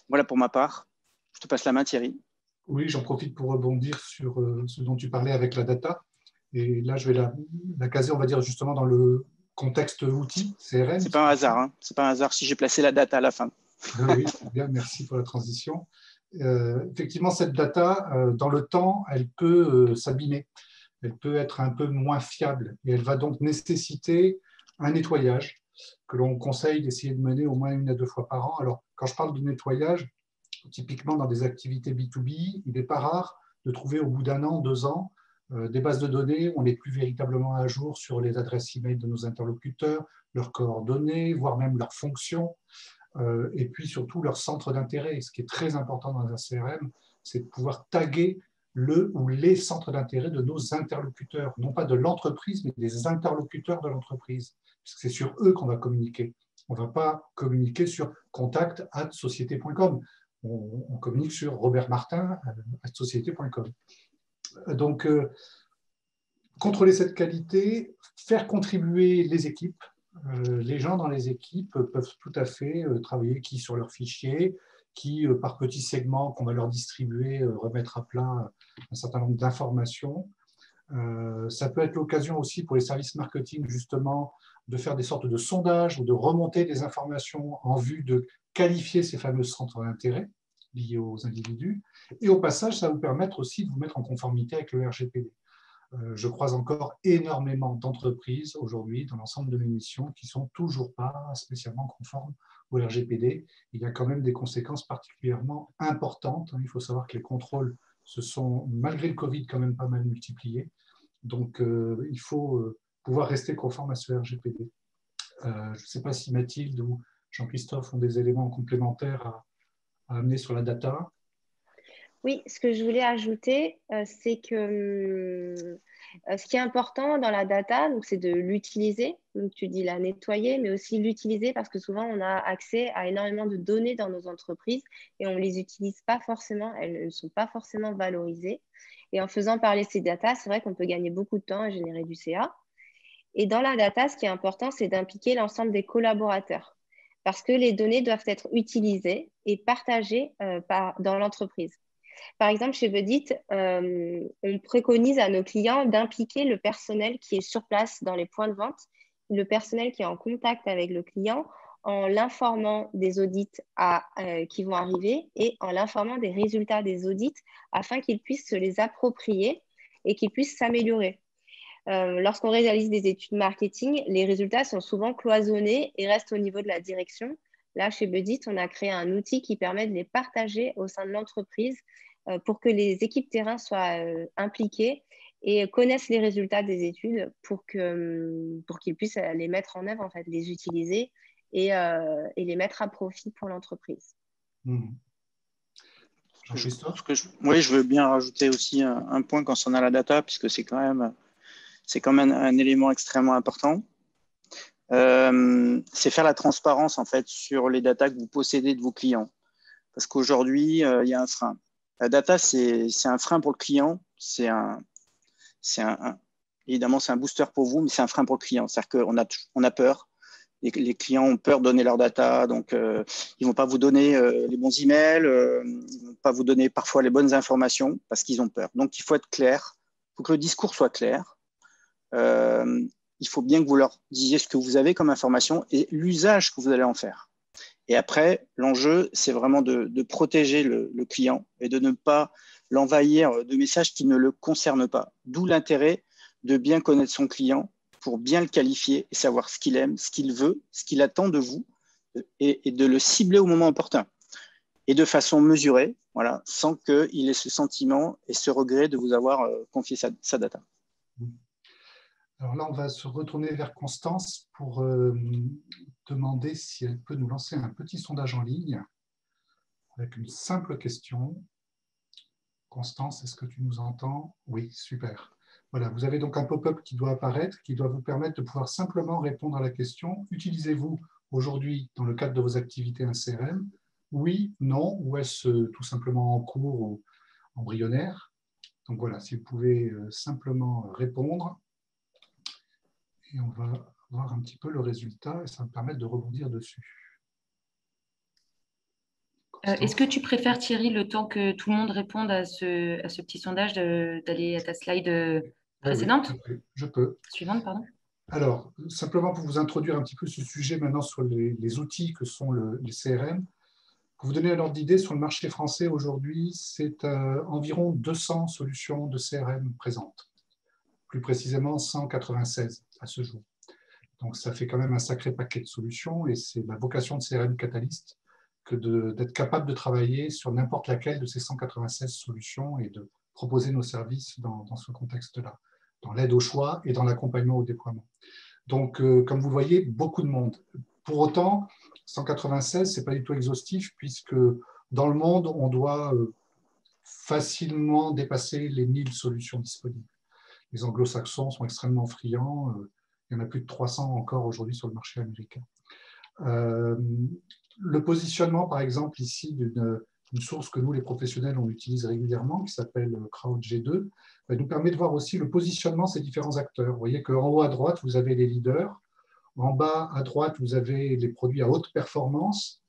Voilà pour ma part. Je te passe la main, Thierry. Oui, j'en profite pour rebondir sur ce dont tu parlais avec la data. Et là, je vais la caser, on va dire, justement dans le contexte outil, CRM. C'est pas un hasard. Hein. C'est pas un hasard si j'ai placé la data à la fin. Oui, bien, merci pour la transition. Effectivement, cette data, dans le temps, elle peut s'abîmer. Elle peut être un peu moins fiable et elle va donc nécessiter un nettoyage que l'on conseille d'essayer de mener au moins 1 à 2 fois par an. Alors, quand je parle de nettoyage, typiquement dans des activités B2B, il n'est pas rare de trouver au bout d'1 an, 2 ans, des bases de données où on n'est plus véritablement à jour sur les adresses e-mail de nos interlocuteurs, leurs coordonnées, voire même leurs fonctions, et puis surtout leur centre d'intérêt. Ce qui est très important dans un CRM, c'est de pouvoir taguer le ou les centres d'intérêt de nos interlocuteurs, non pas de l'entreprise, mais des interlocuteurs de l'entreprise, puisque c'est sur eux qu'on va communiquer. On ne va pas communiquer sur contact@société.com. On communique sur robertmartin@société.com. Donc, contrôler cette qualité, faire contribuer les équipes. Les gens dans les équipes peuvent tout à fait travailler qui sur leurs fichiers, qui par petits segments qu'on va leur distribuer, remettre à plat un certain nombre d'informations. Ça peut être l'occasion aussi pour les services marketing justement de faire des sortes de sondages ou de remonter des informations en vue de qualifier ces fameux centres d'intérêt liés aux individus. Et au passage, ça va vous permettre aussi de vous mettre en conformité avec le RGPD. Je croise encore énormément d'entreprises aujourd'hui dans l'ensemble de mes missions qui ne sont toujours pas spécialement conformes au RGPD. Il y a quand même des conséquences particulièrement importantes. Il faut savoir que les contrôles se sont, malgré le Covid, quand même pas mal multipliés. Donc, il faut pouvoir rester conforme à ce RGPD. Je ne sais pas si Mathilde ou Jean-Christophe ont des éléments complémentaires à amener sur la data. Oui, ce que je voulais ajouter, c'est que ce qui est important dans la data, c'est de l'utiliser. Donc, tu dis la nettoyer, mais aussi l'utiliser parce que souvent, on a accès à énormément de données dans nos entreprises et on ne les utilise pas forcément, elles ne sont pas forcément valorisées. Et en faisant parler ces data, c'est vrai qu'on peut gagner beaucoup de temps et générer du CA. Et dans la data, ce qui est important, c'est d'impliquer l'ensemble des collaborateurs parce que les données doivent être utilisées et partagées dans l'entreprise. Par exemple, chez Budit, on préconise à nos clients d'impliquer le personnel qui est sur place dans les points de vente, le personnel qui est en contact avec le client, en l'informant des audits qui vont arriver et en l'informant des résultats des audits afin qu'ils puissent se les approprier et qu'ils puissent s'améliorer. Lorsqu'on réalise des études marketing, les résultats sont souvent cloisonnés et restent au niveau de la direction. Là, chez Budit, on a créé un outil qui permet de les partager au sein de l'entreprise pour que les équipes terrain soient impliquées et connaissent les résultats des études pour qu'ils puissent les mettre en œuvre, en fait, les utiliser et les mettre à profit pour l'entreprise. Jean-Christophe ? Oui, je veux bien rajouter aussi un point concernant la data, puisque c'est quand même un élément extrêmement important. C'est faire la transparence en fait sur les datas que vous possédez de vos clients. Parce qu'aujourd'hui, il y a un frein. La data, c'est un frein pour le client. Évidemment, c'est un booster pour vous, mais c'est un frein pour le client. C'est-à-dire qu'on a peur. Les clients ont peur de donner leur data, donc ils ne vont pas vous donner les bons emails, ils ne vont pas vous donner parfois les bonnes informations parce qu'ils ont peur. Donc, il faut être clair, il faut que le discours soit clair. Il faut bien que vous leur disiez ce que vous avez comme information et l'usage que vous allez en faire. Et après, l'enjeu, c'est vraiment de protéger le client et de ne pas l'envahir de messages qui ne le concernent pas. D'où l'intérêt de bien connaître son client pour bien le qualifier et savoir ce qu'il aime, ce qu'il veut, ce qu'il attend de vous et de le cibler au moment opportun. Et de façon mesurée, voilà, sans qu'il ait ce sentiment et ce regret de vous avoir confié sa data. Alors là, on va se retourner vers Constance pour demander si elle peut nous lancer un petit sondage en ligne avec une simple question. Constance, est-ce que tu nous entends? Oui, super. Voilà, vous avez donc un pop-up qui doit apparaître, qui doit vous permettre de pouvoir simplement répondre à la question. Utilisez-vous aujourd'hui, dans le cadre de vos activités, un CRM? Oui, non, ou est-ce tout simplement en cours ou embryonnaire? Donc voilà, si vous pouvez simplement répondre. Et on va voir un petit peu le résultat et ça va me permettre de rebondir dessus. Est-ce que tu préfères, Thierry, le temps que tout le monde réponde à ce petit sondage, d'aller à ta slide précédente? Oui, je peux. Suivante, pardon. Alors, simplement pour vous introduire un petit peu ce sujet maintenant sur les outils que sont les CRM, pour vous donner un ordre d'idée, sur le marché français aujourd'hui, c'est environ 200 solutions de CRM présentes. Plus précisément, 196 à ce jour. Donc, ça fait quand même un sacré paquet de solutions et c'est la vocation de CRM Catalyst que d'être capable de travailler sur n'importe laquelle de ces 196 solutions et de proposer nos services dans ce contexte-là, dans l'aide au choix et dans l'accompagnement au déploiement. Donc, comme vous le voyez, beaucoup de monde. Pour autant, 196, ce n'est pas du tout exhaustif puisque dans le monde, on doit facilement dépasser les 1000 solutions disponibles. Les anglo-saxons sont extrêmement friands. Il y en a plus de 300 encore aujourd'hui sur le marché américain. Le positionnement, par exemple, ici, d'une source que nous, les professionnels, on utilise régulièrement, qui s'appelle CrowdG2, nous permet de voir aussi le positionnement de ces différents acteurs. Vous voyez qu'en haut à droite, vous avez les leaders. En bas à droite, vous avez les produits à haute performance.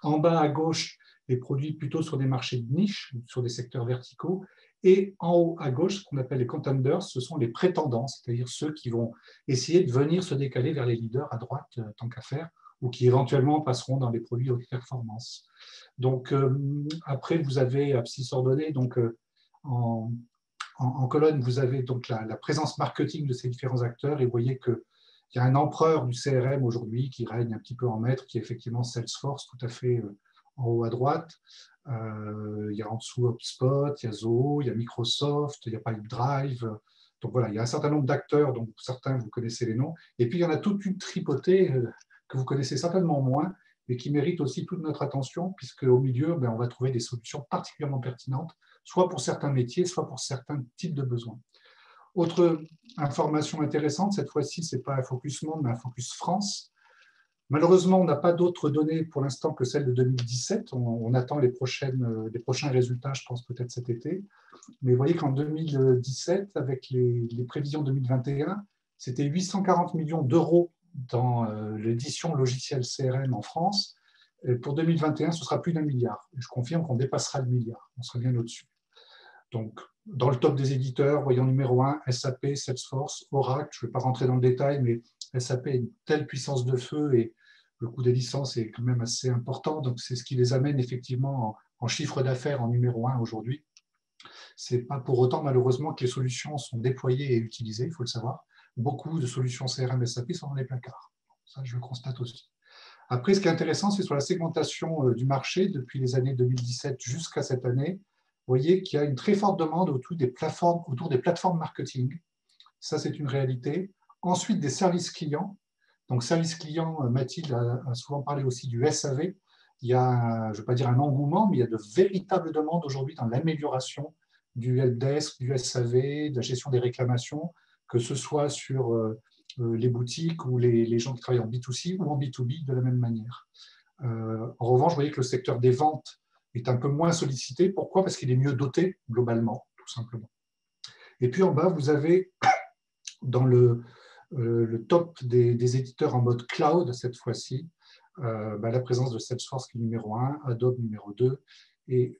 En bas à gauche, les produits plutôt sur des marchés de niche, sur des secteurs verticaux. Et en haut à gauche, ce qu'on appelle les contenders, ce sont les prétendants, c'est-à-dire ceux qui vont essayer de venir se décaler vers les leaders à droite, tant qu'à faire, ou qui éventuellement passeront dans les produits haute performance. Donc, après, vous avez abscisse ordonnée, donc en colonne, vous avez donc la présence marketing de ces différents acteurs, et vous voyez qu'il y a un empereur du CRM aujourd'hui qui règne un petit peu en maître, qui est effectivement Salesforce, tout à fait en haut à droite. Il y a en dessous HubSpot, il y a Zoho, il y a Microsoft, il y a Pipedrive. Donc voilà, il y a un certain nombre d'acteurs, dont certains, vous connaissez les noms. Et puis, il y en a toute une tripotée que vous connaissez certainement moins, mais qui mérite aussi toute notre attention, puisque au milieu, on va trouver des solutions particulièrement pertinentes, soit pour certains métiers, soit pour certains types de besoins. Autre information intéressante, cette fois-ci, ce n'est pas un focus monde, mais un focus France. Malheureusement, on n'a pas d'autres données pour l'instant que celles de 2017. On attend les prochains résultats, je pense peut-être cet été. Mais vous voyez qu'en 2017, avec les prévisions 2021, c'était 840 millions d'euros dans l'édition logicielle CRM en France. Et pour 2021, ce sera plus d'1 milliard. Et je confirme qu'on dépassera le milliard. On sera bien au-dessus. Donc, dans le top des éditeurs, voyons numéro 1, SAP, Salesforce, Oracle. Je ne vais pas rentrer dans le détail, mais SAP a une telle puissance de feu et le coût des licences est quand même assez important. Donc, c'est ce qui les amène effectivement en chiffre d'affaires en numéro 1 aujourd'hui. Ce n'est pas pour autant, malheureusement, que les solutions sont déployées et utilisées, il faut le savoir. Beaucoup de solutions CRM SAP sont dans les placards. Ça, je le constate aussi. Après, ce qui est intéressant, c'est sur la segmentation du marché depuis les années 2017 jusqu'à cette année. voyez qu'il y a une très forte demande autour des plateformes marketing. Ça, c'est une réalité. Ensuite, des services clients. Donc, services clients, Mathilde a souvent parlé aussi du SAV. Il y a, je ne veux pas dire un engouement, mais il y a de véritables demandes aujourd'hui dans l'amélioration du helpdesk, du SAV, de la gestion des réclamations, que ce soit sur les boutiques ou les gens qui travaillent en B2C ou en B2B de la même manière. En revanche, vous voyez que le secteur des ventes est un peu moins sollicité. Pourquoi? Parce qu'il est mieux doté globalement, tout simplement. Et puis en bas, vous avez dans le top des éditeurs en mode cloud, cette fois-ci, la présence de Salesforce qui est numéro 1, Adobe numéro 2 et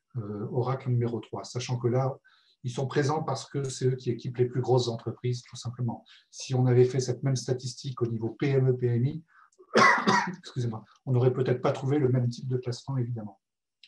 Oracle numéro 3. Sachant que là, ils sont présents parce que c'est eux qui équipent les plus grosses entreprises, tout simplement. Si on avait fait cette même statistique au niveau PME, PMI, excusez-moi, on n'aurait peut-être pas trouvé le même type de classement, évidemment.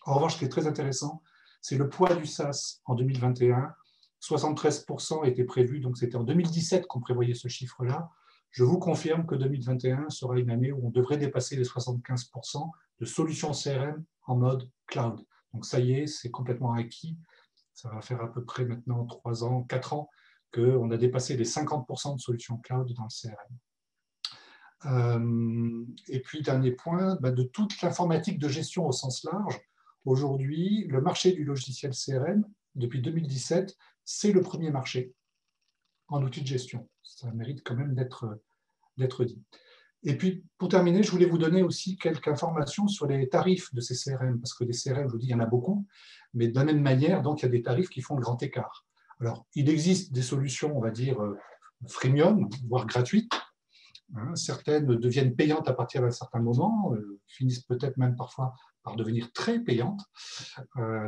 En revanche, ce qui est très intéressant, c'est le poids du SaaS en 2021. 73% était prévu, donc c'était en 2017 qu'on prévoyait ce chiffre-là. Je vous confirme que 2021 sera une année où on devrait dépasser les 75% de solutions CRM en mode cloud. Donc ça y est, c'est complètement acquis. Ça va faire à peu près maintenant 3 ans, 4 ans qu'on a dépassé les 50% de solutions cloud dans le CRM. Et puis, dernier point, de toute l'informatique de gestion au sens large, aujourd'hui, le marché du logiciel CRM, depuis 2017, c'est le premier marché en outils de gestion. Ça mérite quand même d'être dit. Et puis, pour terminer, je voulais vous donner aussi quelques informations sur les tarifs de ces CRM, parce que des CRM, je vous dis, il y en a beaucoup, mais de la même manière, donc, il y a des tarifs qui font le grand écart. Alors, il existe des solutions, on va dire, freemium, voire gratuites. Certaines deviennent payantes à partir d'un certain moment, finissent peut-être même parfois par devenir très payantes.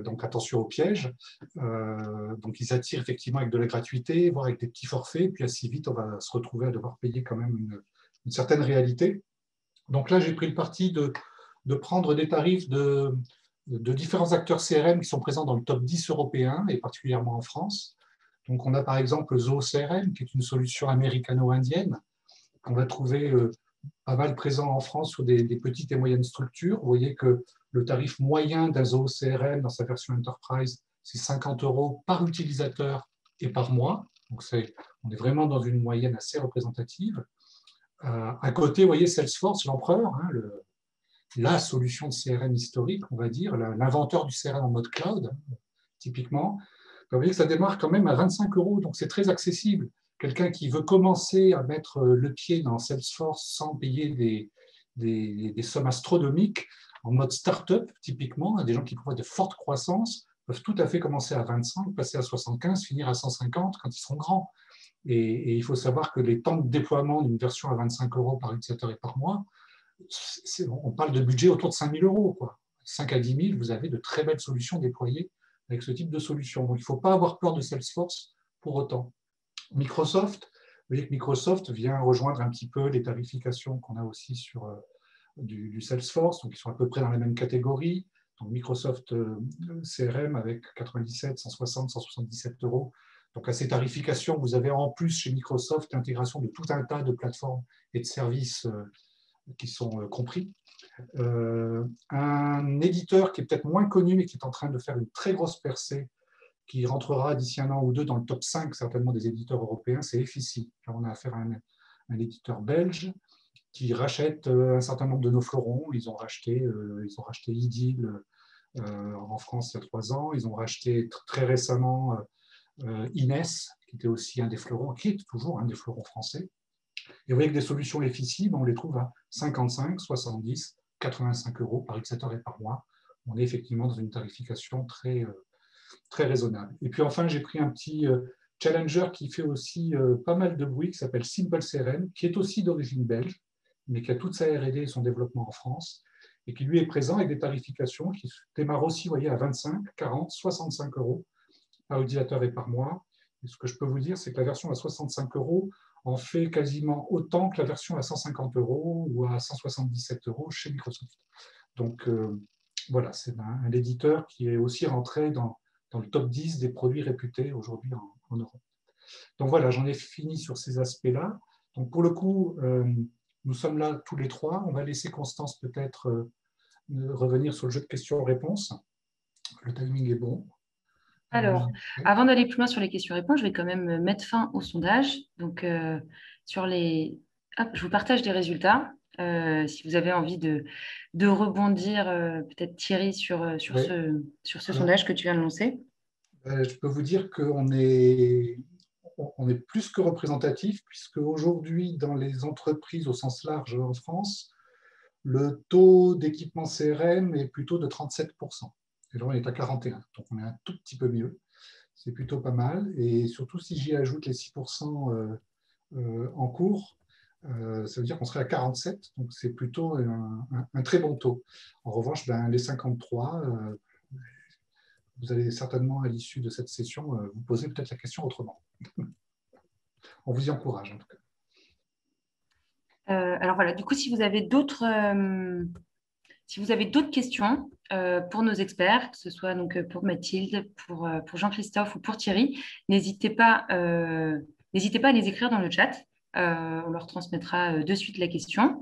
Donc attention au piège. Donc ils attirent effectivement avec de la gratuité, voire avec des petits forfaits, puis assez vite on va se retrouver à devoir payer quand même une certaine réalité. Donc là j'ai pris le parti de prendre des tarifs de différents acteurs CRM qui sont présents dans le top 10 européen et particulièrement en France. Donc on a par exemple Zoho CRM qui est une solution américano-indienne. On va trouver pas mal présent en France sur des petites et moyennes structures. Vous voyez que le tarif moyen d'un Zoho CRM dans sa version Enterprise, c'est 50 € par utilisateur et par mois. Donc on est vraiment dans une moyenne assez représentative. À côté, vous voyez Salesforce, l'empereur, la solution de CRM historique, on va dire, l'inventeur du CRM en mode cloud, typiquement. Vous voyez que ça démarre quand même à 25 €, donc c'est très accessible. Quelqu'un qui veut commencer à mettre le pied dans Salesforce sans payer des sommes astronomiques, en mode start-up, typiquement, des gens qui prouvent de forte croissance, peuvent tout à fait commencer à 25, passer à 75, finir à 150 quand ils seront grands. Et il faut savoir que les temps de déploiement d'une version à 25 € par utilisateur et par mois, on parle de budget autour de 5 000 €. 5 à 10 000, vous avez de très belles solutions déployées avec ce type de solution. Donc il ne faut pas avoir peur de Salesforce pour autant. Microsoft, vous voyez que Microsoft vient rejoindre un petit peu les tarifications qu'on a aussi sur du Salesforce, donc ils sont à peu près dans la même catégorie. Donc Microsoft CRM avec 97, 160, 177 €. Donc à ces tarifications, vous avez en plus chez Microsoft l'intégration de tout un tas de plateformes et de services qui sont compris. Un éditeur qui est peut-être moins connu, mais qui est en train de faire une très grosse percée, qui rentrera d'ici 1 an ou 2 dans le top 5 certainement des éditeurs européens, c'est Effici. Là, on a affaire à un éditeur belge qui rachète un certain nombre de nos fleurons. Ils ont racheté Idyll en France il y a 3 ans. Ils ont racheté très récemment Ines, qui était aussi un des fleurons, qui est toujours un des fleurons français. Et vous voyez que des solutions Effici, on les trouve à 55, 70, 85 € par utilisateur et par mois. On est effectivement dans une tarification très raisonnable. Et puis enfin, j'ai pris un petit challenger qui fait aussi pas mal de bruit, qui s'appelle Simple CRM, qui est aussi d'origine belge, mais qui a toute sa R&D et son développement en France, et qui lui est présent avec des tarifications qui démarrent aussi, vous voyez, à 25, 40, 65 € par utilisateur et par mois. Et ce que je peux vous dire, c'est que la version à 65 € en fait quasiment autant que la version à 150 € ou à 177 € chez Microsoft. Donc voilà, c'est un éditeur qui est aussi rentré dans le top 10 des produits réputés aujourd'hui en Europe. Donc voilà, j'en ai fini sur ces aspects-là. Donc pour le coup, nous sommes là tous les trois. On va laisser Constance peut-être revenir sur le jeu de questions-réponses. Le timing est bon. Alors, Oui. avant d'aller plus loin sur les questions-réponses, je vais quand même mettre fin au sondage. Donc, sur les... Hop, je vous partage les résultats. Si vous avez envie de rebondir, peut-être Thierry, Ouais. sur ce Alors, sondage que tu viens de lancer. je peux vous dire on est plus que représentatif, puisque aujourd'hui, dans les entreprises au sens large en France, le taux d'équipement CRM est plutôt de 37%. Et là, on est à 41%, donc on est un tout petit peu mieux. C'est plutôt pas mal. Et surtout, si j'y ajoute les 6% en cours, ça veut dire qu'on serait à 47, donc c'est plutôt un très bon taux. En revanche, ben, les 53, vous allez certainement, à l'issue de cette session, vous poser peut-être la question autrement. On vous y encourage, en tout cas. Alors voilà, du coup, si vous avez d'autres questions pour nos experts, que ce soit donc pour Mathilde, pour Jean-Christophe ou pour Thierry, n'hésitez pas à les écrire dans le chat. On leur transmettra de suite la question.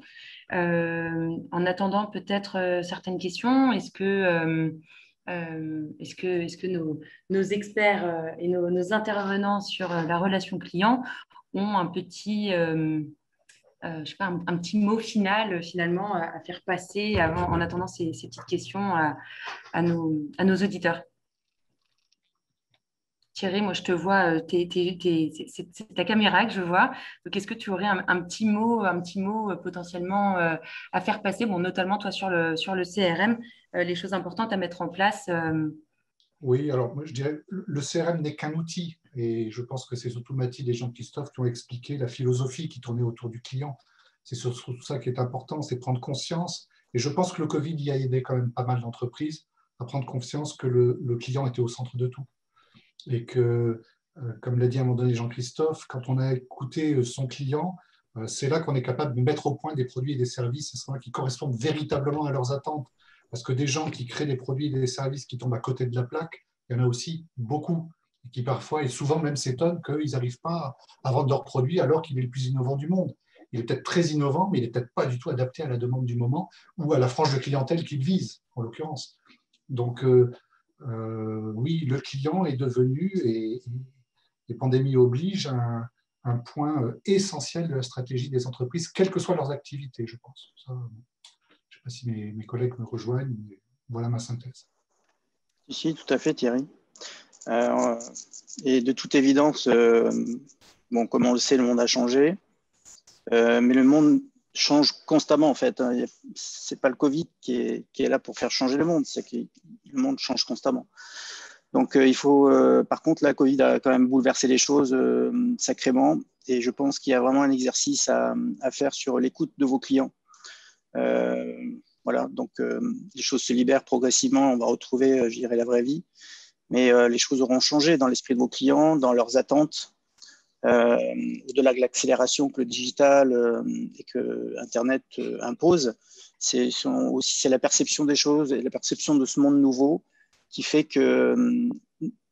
En attendant peut-être certaines questions, est-ce que nos experts et nos intervenants sur la relation client ont un petit, je sais pas, un petit mot final finalement à faire passer en attendant ces petites questions à nos auditeurs. Thierry, moi je te vois, c'est ta caméra que je vois. Donc est-ce que tu aurais un petit mot potentiellement à faire passer, bon, notamment toi sur le CRM, les choses importantes à mettre en place. Oui, alors moi, je dirais le CRM n'est qu'un outil, et je pense que c'est surtout Mathilde et Jean-Christophe qui ont expliqué la philosophie qui tournait autour du client. C'est surtout ça qui est important, c'est prendre conscience. Et je pense que le Covid y a aidé quand même pas mal d'entreprises à prendre conscience que le client était au centre de tout. Et que, comme l'a dit à un moment donné Jean-Christophe, quand on a écouté son client, c'est là qu'on est capable de mettre au point des produits et des services qui correspondent véritablement à leurs attentes. Parce que des gens qui créent des produits et des services qui tombent à côté de la plaque, il y en a aussi beaucoup, et qui parfois et souvent même s'étonnent qu'ils n'arrivent pas à vendre leurs produits alors qu'il est le plus innovant du monde. Il est peut-être très innovant, mais il n'est peut-être pas du tout adapté à la demande du moment ou à la frange de clientèle qu'il vise, en l'occurrence. Donc, oui, le client est devenu, et les pandémies obligent, un point essentiel de la stratégie des entreprises, quelles que soient leurs activités, je pense. Ça, je ne sais pas si mes collègues me rejoignent, mais voilà ma synthèse. Si, tout à fait, Thierry. Et de toute évidence, bon, comme on le sait, le monde a changé, mais le monde change constamment en fait. C'est pas le Covid qui est là pour faire changer le monde, c'est que le monde change constamment. Donc il faut, par contre, la Covid a quand même bouleversé les choses sacrément, et je pense qu'il y a vraiment un exercice à faire sur l'écoute de vos clients. Voilà, donc les choses se libèrent progressivement, on va retrouver, je dirais, la vraie vie, mais les choses auront changé dans l'esprit de vos clients, dans leurs attentes. Au-delà de l'accélération que le digital et que Internet impose, c'est la perception des choses et la perception de ce monde nouveau qui fait que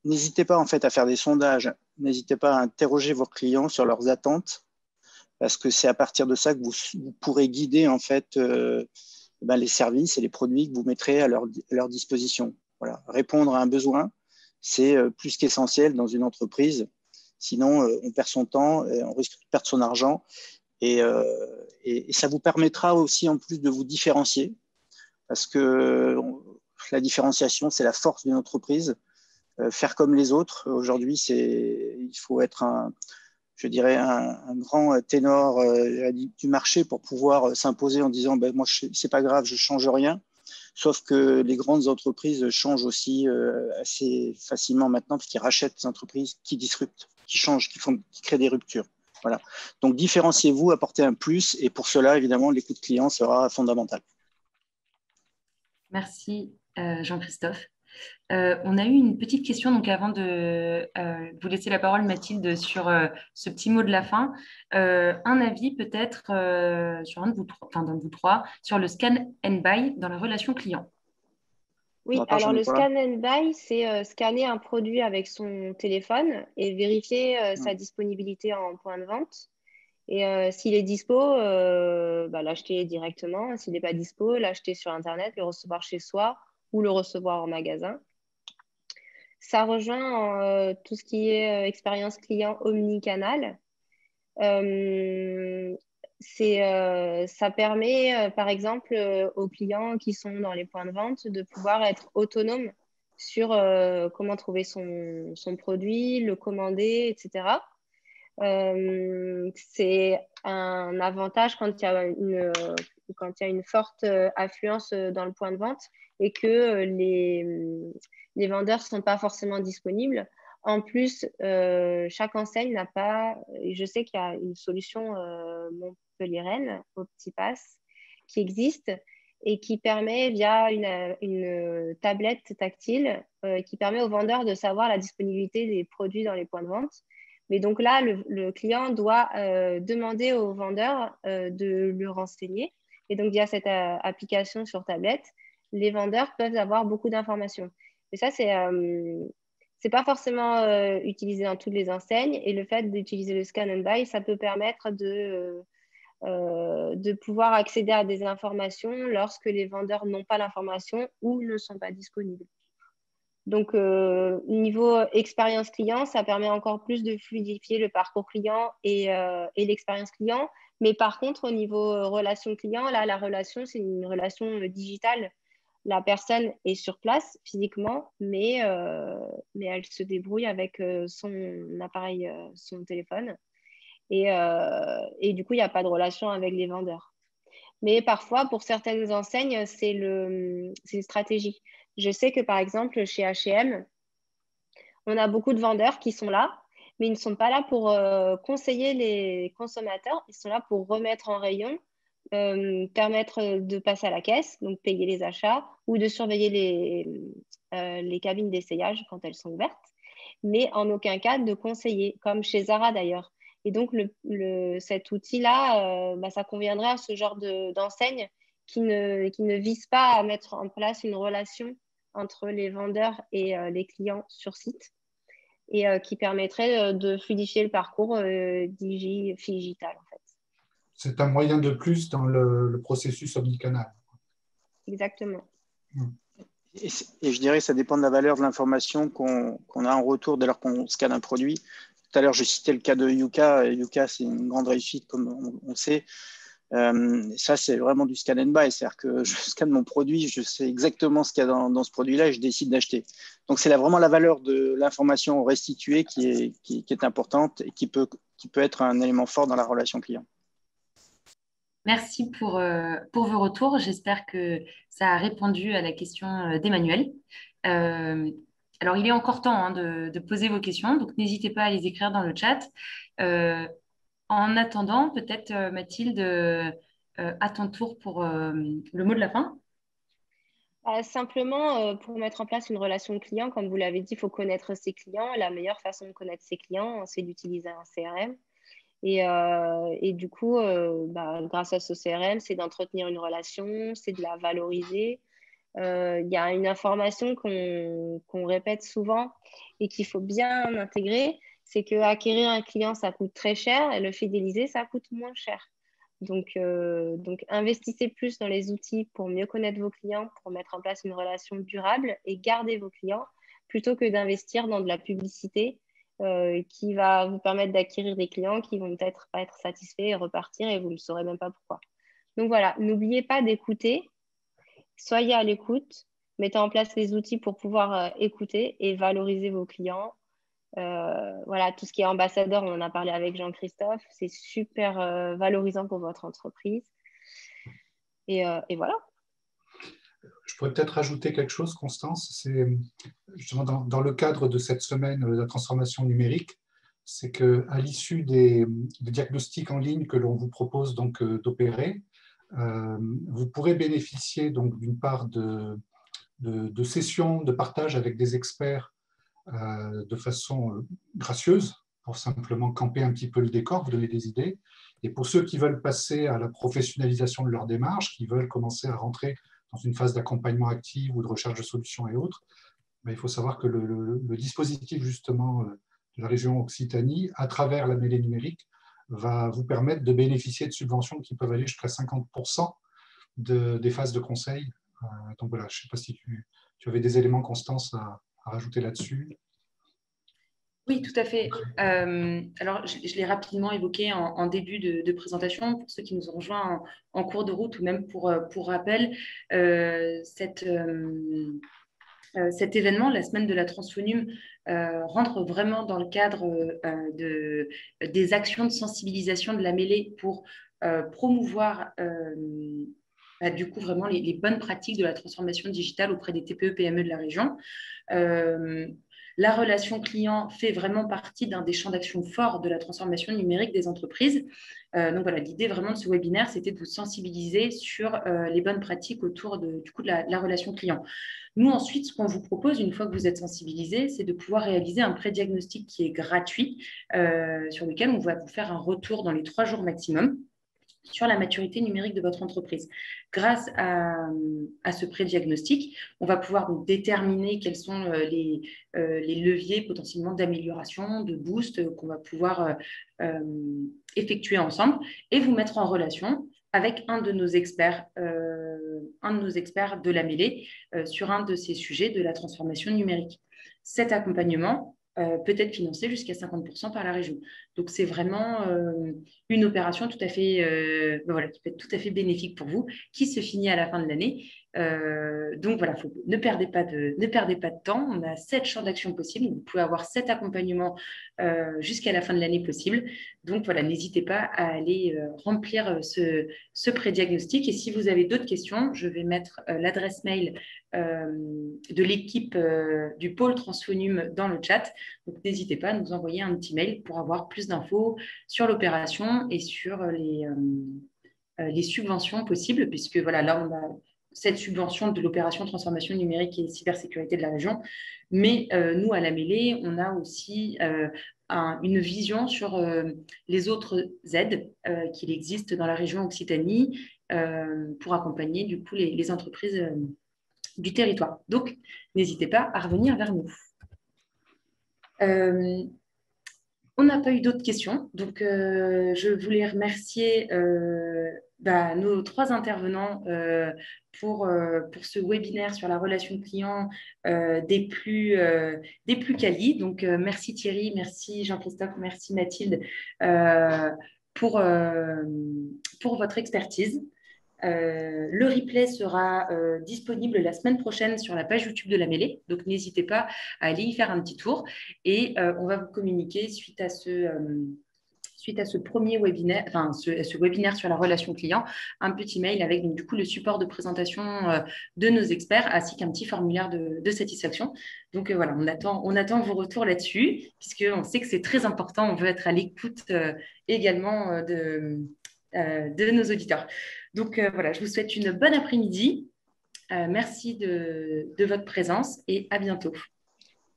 n'hésitez pas en fait à faire des sondages, n'hésitez pas à interroger vos clients sur leurs attentes, parce que c'est à partir de ça que vous pourrez guider en fait les services et les produits que vous mettrez à leur disposition. Voilà. Répondre à un besoin, c'est plus qu'essentiel dans une entreprise. Sinon, on perd son temps, on risque de perdre son argent, et ça vous permettra aussi en plus de vous différencier, parce que la différenciation, c'est la force d'une entreprise. Faire comme les autres, aujourd'hui, il faut être je dirais, un grand ténor du marché pour pouvoir s'imposer en disant moi, c'est pas grave, je change rien. Sauf que les grandes entreprises changent aussi assez facilement maintenant, parce qu'ils rachètent des entreprises qui disruptent, qui changent, qui créent des ruptures. Voilà. Donc, différenciez-vous, apportez un plus, et pour cela, évidemment, l'écoute client sera fondamentale. Merci Jean-Christophe. On a eu une petite question, donc avant de vous laisser la parole, Mathilde, sur ce petit mot de la fin. Un avis peut-être sur d'un de vous trois, sur le scan and buy dans la relation client. Oui, alors le scan and buy, c'est scanner un produit avec son téléphone et vérifier sa disponibilité en point de vente. Et s'il est dispo, l'acheter directement. S'il n'est pas dispo, l'acheter sur Internet, le recevoir chez soi ou le recevoir en magasin. ça rejoint tout ce qui est expérience client omnicanal. Ça permet, par exemple, aux clients qui sont dans les points de vente de pouvoir être autonomes sur comment trouver son produit, le commander, etc. C'est un avantage quand il y a une forte affluence dans le point de vente et que les vendeurs ne sont pas forcément disponibles. En plus, chaque enseigne n'a pas… Je sais qu'il y a une solution montpelliéraine, OptiPass, qui existe et qui permet, via une tablette tactile, qui permet aux vendeurs de savoir la disponibilité des produits dans les points de vente. Mais donc là, le client doit demander au vendeur de le renseigner. Et donc, via cette application sur tablette, les vendeurs peuvent avoir beaucoup d'informations. Et ça, c'est pas forcément utilisé dans toutes les enseignes. Et le fait d'utiliser le scan and buy, ça peut permettre de pouvoir accéder à des informations lorsque les vendeurs n'ont pas l'information ou ne sont pas disponibles. Donc, niveau expérience client, ça permet encore plus de fluidifier le parcours client et l'expérience client. Mais par contre, au niveau relation client, là, la relation, c'est une relation digitale. La personne est sur place physiquement, mais elle se débrouille avec son appareil, son téléphone. Et du coup, il n'y a pas de relation avec les vendeurs. Mais parfois, pour certaines enseignes, c'est une stratégie. Je sais que, par exemple, chez H&M, on a beaucoup de vendeurs qui sont là, mais ils ne sont pas là pour conseiller les consommateurs. Ils sont là pour remettre en rayon, permettre de passer à la caisse, donc payer les achats, ou de surveiller les cabines d'essayage quand elles sont ouvertes, mais en aucun cas de conseiller, comme chez Zara d'ailleurs. Et donc, cet outil-là, ça conviendrait à ce genre d'enseigne qui ne vise pas à mettre en place une relation entre les vendeurs et les clients sur site et qui permettrait de fluidifier le parcours digital, en fait. C'est un moyen de plus dans le processus omnicanal. Exactement. Et je dirais que ça dépend de la valeur de l'information qu'on a en retour dès lors qu'on scanne un produit. Tout à l'heure, je citais le cas de Yuka. Yuka, c'est une grande réussite, comme on sait. Ça, c'est vraiment du scan and buy. C'est-à-dire que je scanne mon produit, je sais exactement ce qu'il y a dans ce produit-là et je décide d'acheter. Donc, c'est vraiment la valeur de l'information restituée qui est importante et qui peut être un élément fort dans la relation client. Merci pour vos retours. J'espère que ça a répondu à la question d'Emmanuel. Alors, il est encore temps de poser vos questions, donc n'hésitez pas à les écrire dans le chat. En attendant, peut-être Mathilde, à ton tour pour le mot de la fin. Simplement, pour mettre en place une relation client, comme vous l'avez dit, il faut connaître ses clients. La meilleure façon de connaître ses clients, c'est d'utiliser un CRM. Et du coup, grâce à ce CRM, c'est d'entretenir une relation, c'est de la valoriser. Il y a une information qu'on répète souvent et qu'il faut bien intégrer, c'est qu'acquérir un client, ça coûte très cher et le fidéliser, ça coûte moins cher. Donc, investissez plus dans les outils pour mieux connaître vos clients, pour mettre en place une relation durable et garder vos clients, plutôt que d'investir dans de la publicité qui va vous permettre d'acquérir des clients qui vont peut-être pas être satisfaits et repartir et vous ne saurez même pas pourquoi. Donc voilà, n'oubliez pas d'écouter, soyez à l'écoute, mettez en place les outils pour pouvoir écouter et valoriser vos clients. Voilà, tout ce qui est ambassadeur, on en a parlé avec Jean-Christophe, c'est super valorisant pour votre entreprise. Et voilà. Je pourrais peut-être ajouter quelque chose, Constance. C'est justement dans le cadre de cette semaine de la transformation numérique, c'est qu'à l'issue des diagnostics en ligne que l'on vous propose donc d'opérer, vous pourrez bénéficier donc d'une part de sessions de partage avec des experts de façon gracieuse, pour simplement camper un petit peu le décor, vous donner des idées. Et pour ceux qui veulent passer à la professionnalisation de leur démarche, qui veulent commencer à rentrer dans une phase d'accompagnement actif ou de recherche de solutions et autres, mais il faut savoir que le dispositif justement de la région Occitanie, à travers la mêlée numérique, va vous permettre de bénéficier de subventions qui peuvent aller jusqu'à 50% des phases de conseil. Donc voilà, je ne sais pas si tu avais des éléments, Constance, rajouter là-dessus? Oui, tout à fait. Alors, je l'ai rapidement évoqué en début de présentation. Pour ceux qui nous ont rejoints en cours de route ou même pour rappel, cet événement, la semaine de la transphonium, rentre vraiment dans le cadre des actions de sensibilisation de la mêlée pour promouvoir du coup vraiment les bonnes pratiques de la transformation digitale auprès des TPE-PME de la région. La relation client fait vraiment partie d'un des champs d'action forts de la transformation numérique des entreprises. Donc voilà, l'idée vraiment de ce webinaire, c'était de vous sensibiliser sur les bonnes pratiques autour de la relation client. Nous, ensuite, ce qu'on vous propose, une fois que vous êtes sensibilisé, c'est de pouvoir réaliser un pré-diagnostic qui est gratuit, sur lequel on va vous faire un retour dans les 3 jours maximum sur la maturité numérique de votre entreprise. Grâce à ce pré-diagnostic, on va pouvoir donc déterminer quels sont les leviers potentiellement d'amélioration, de boost qu'on va pouvoir effectuer ensemble et vous mettre en relation avec un de nos experts de la mêlée sur un de ces sujets de la transformation numérique. Cet accompagnement peut être financé jusqu'à 50% par la région. Donc, c'est vraiment une opération tout à fait, qui peut être tout à fait bénéfique pour vous, qui se finit à la fin de l'année. Donc, voilà, ne perdez pas de temps. On a 7 champs d'action possibles. Vous pouvez avoir 7 accompagnements jusqu'à la fin de l'année possible. Donc, voilà, n'hésitez pas à aller remplir ce pré-diagnostic. Et si vous avez d'autres questions, je vais mettre l'adresse mail de l'équipe du pôle transphonium dans le chat. Donc, n'hésitez pas à nous envoyer un petit mail pour avoir plus d'infos sur l'opération et sur les subventions possibles, puisque voilà, là, on a cette subvention de l'opération transformation numérique et cybersécurité de la région. Mais nous, à la mêlée, on a aussi une vision sur les autres aides qu'il existe dans la région Occitanie pour accompagner du coup les entreprises du territoire. Donc, n'hésitez pas à revenir vers nous. On n'a pas eu d'autres questions, donc je voulais remercier nos 3 intervenants pour ce webinaire sur la relation client des plus qualis. Donc, merci Thierry, merci Jean-Christophe, merci Mathilde pour votre expertise. Le replay sera disponible la semaine prochaine sur la page YouTube de la mêlée, donc n'hésitez pas à aller y faire un petit tour et on va vous communiquer suite à ce premier webinaire, ce webinaire sur la relation client, un petit mail avec donc, du coup le support de présentation de nos experts ainsi qu'un petit formulaire de satisfaction. Donc voilà, on attend vos retours là-dessus puisqu'on sait que c'est très important, on veut être à l'écoute également de nos auditeurs. Donc voilà, je vous souhaite une bonne après-midi. Merci de votre présence et à bientôt.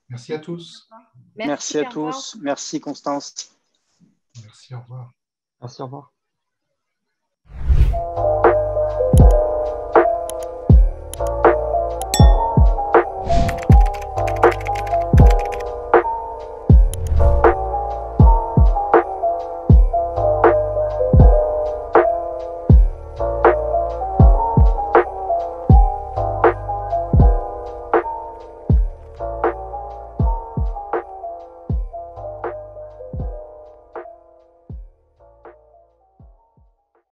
Merci à tous. Merci à tous. Merci Constance. Merci, au revoir. Merci, au revoir.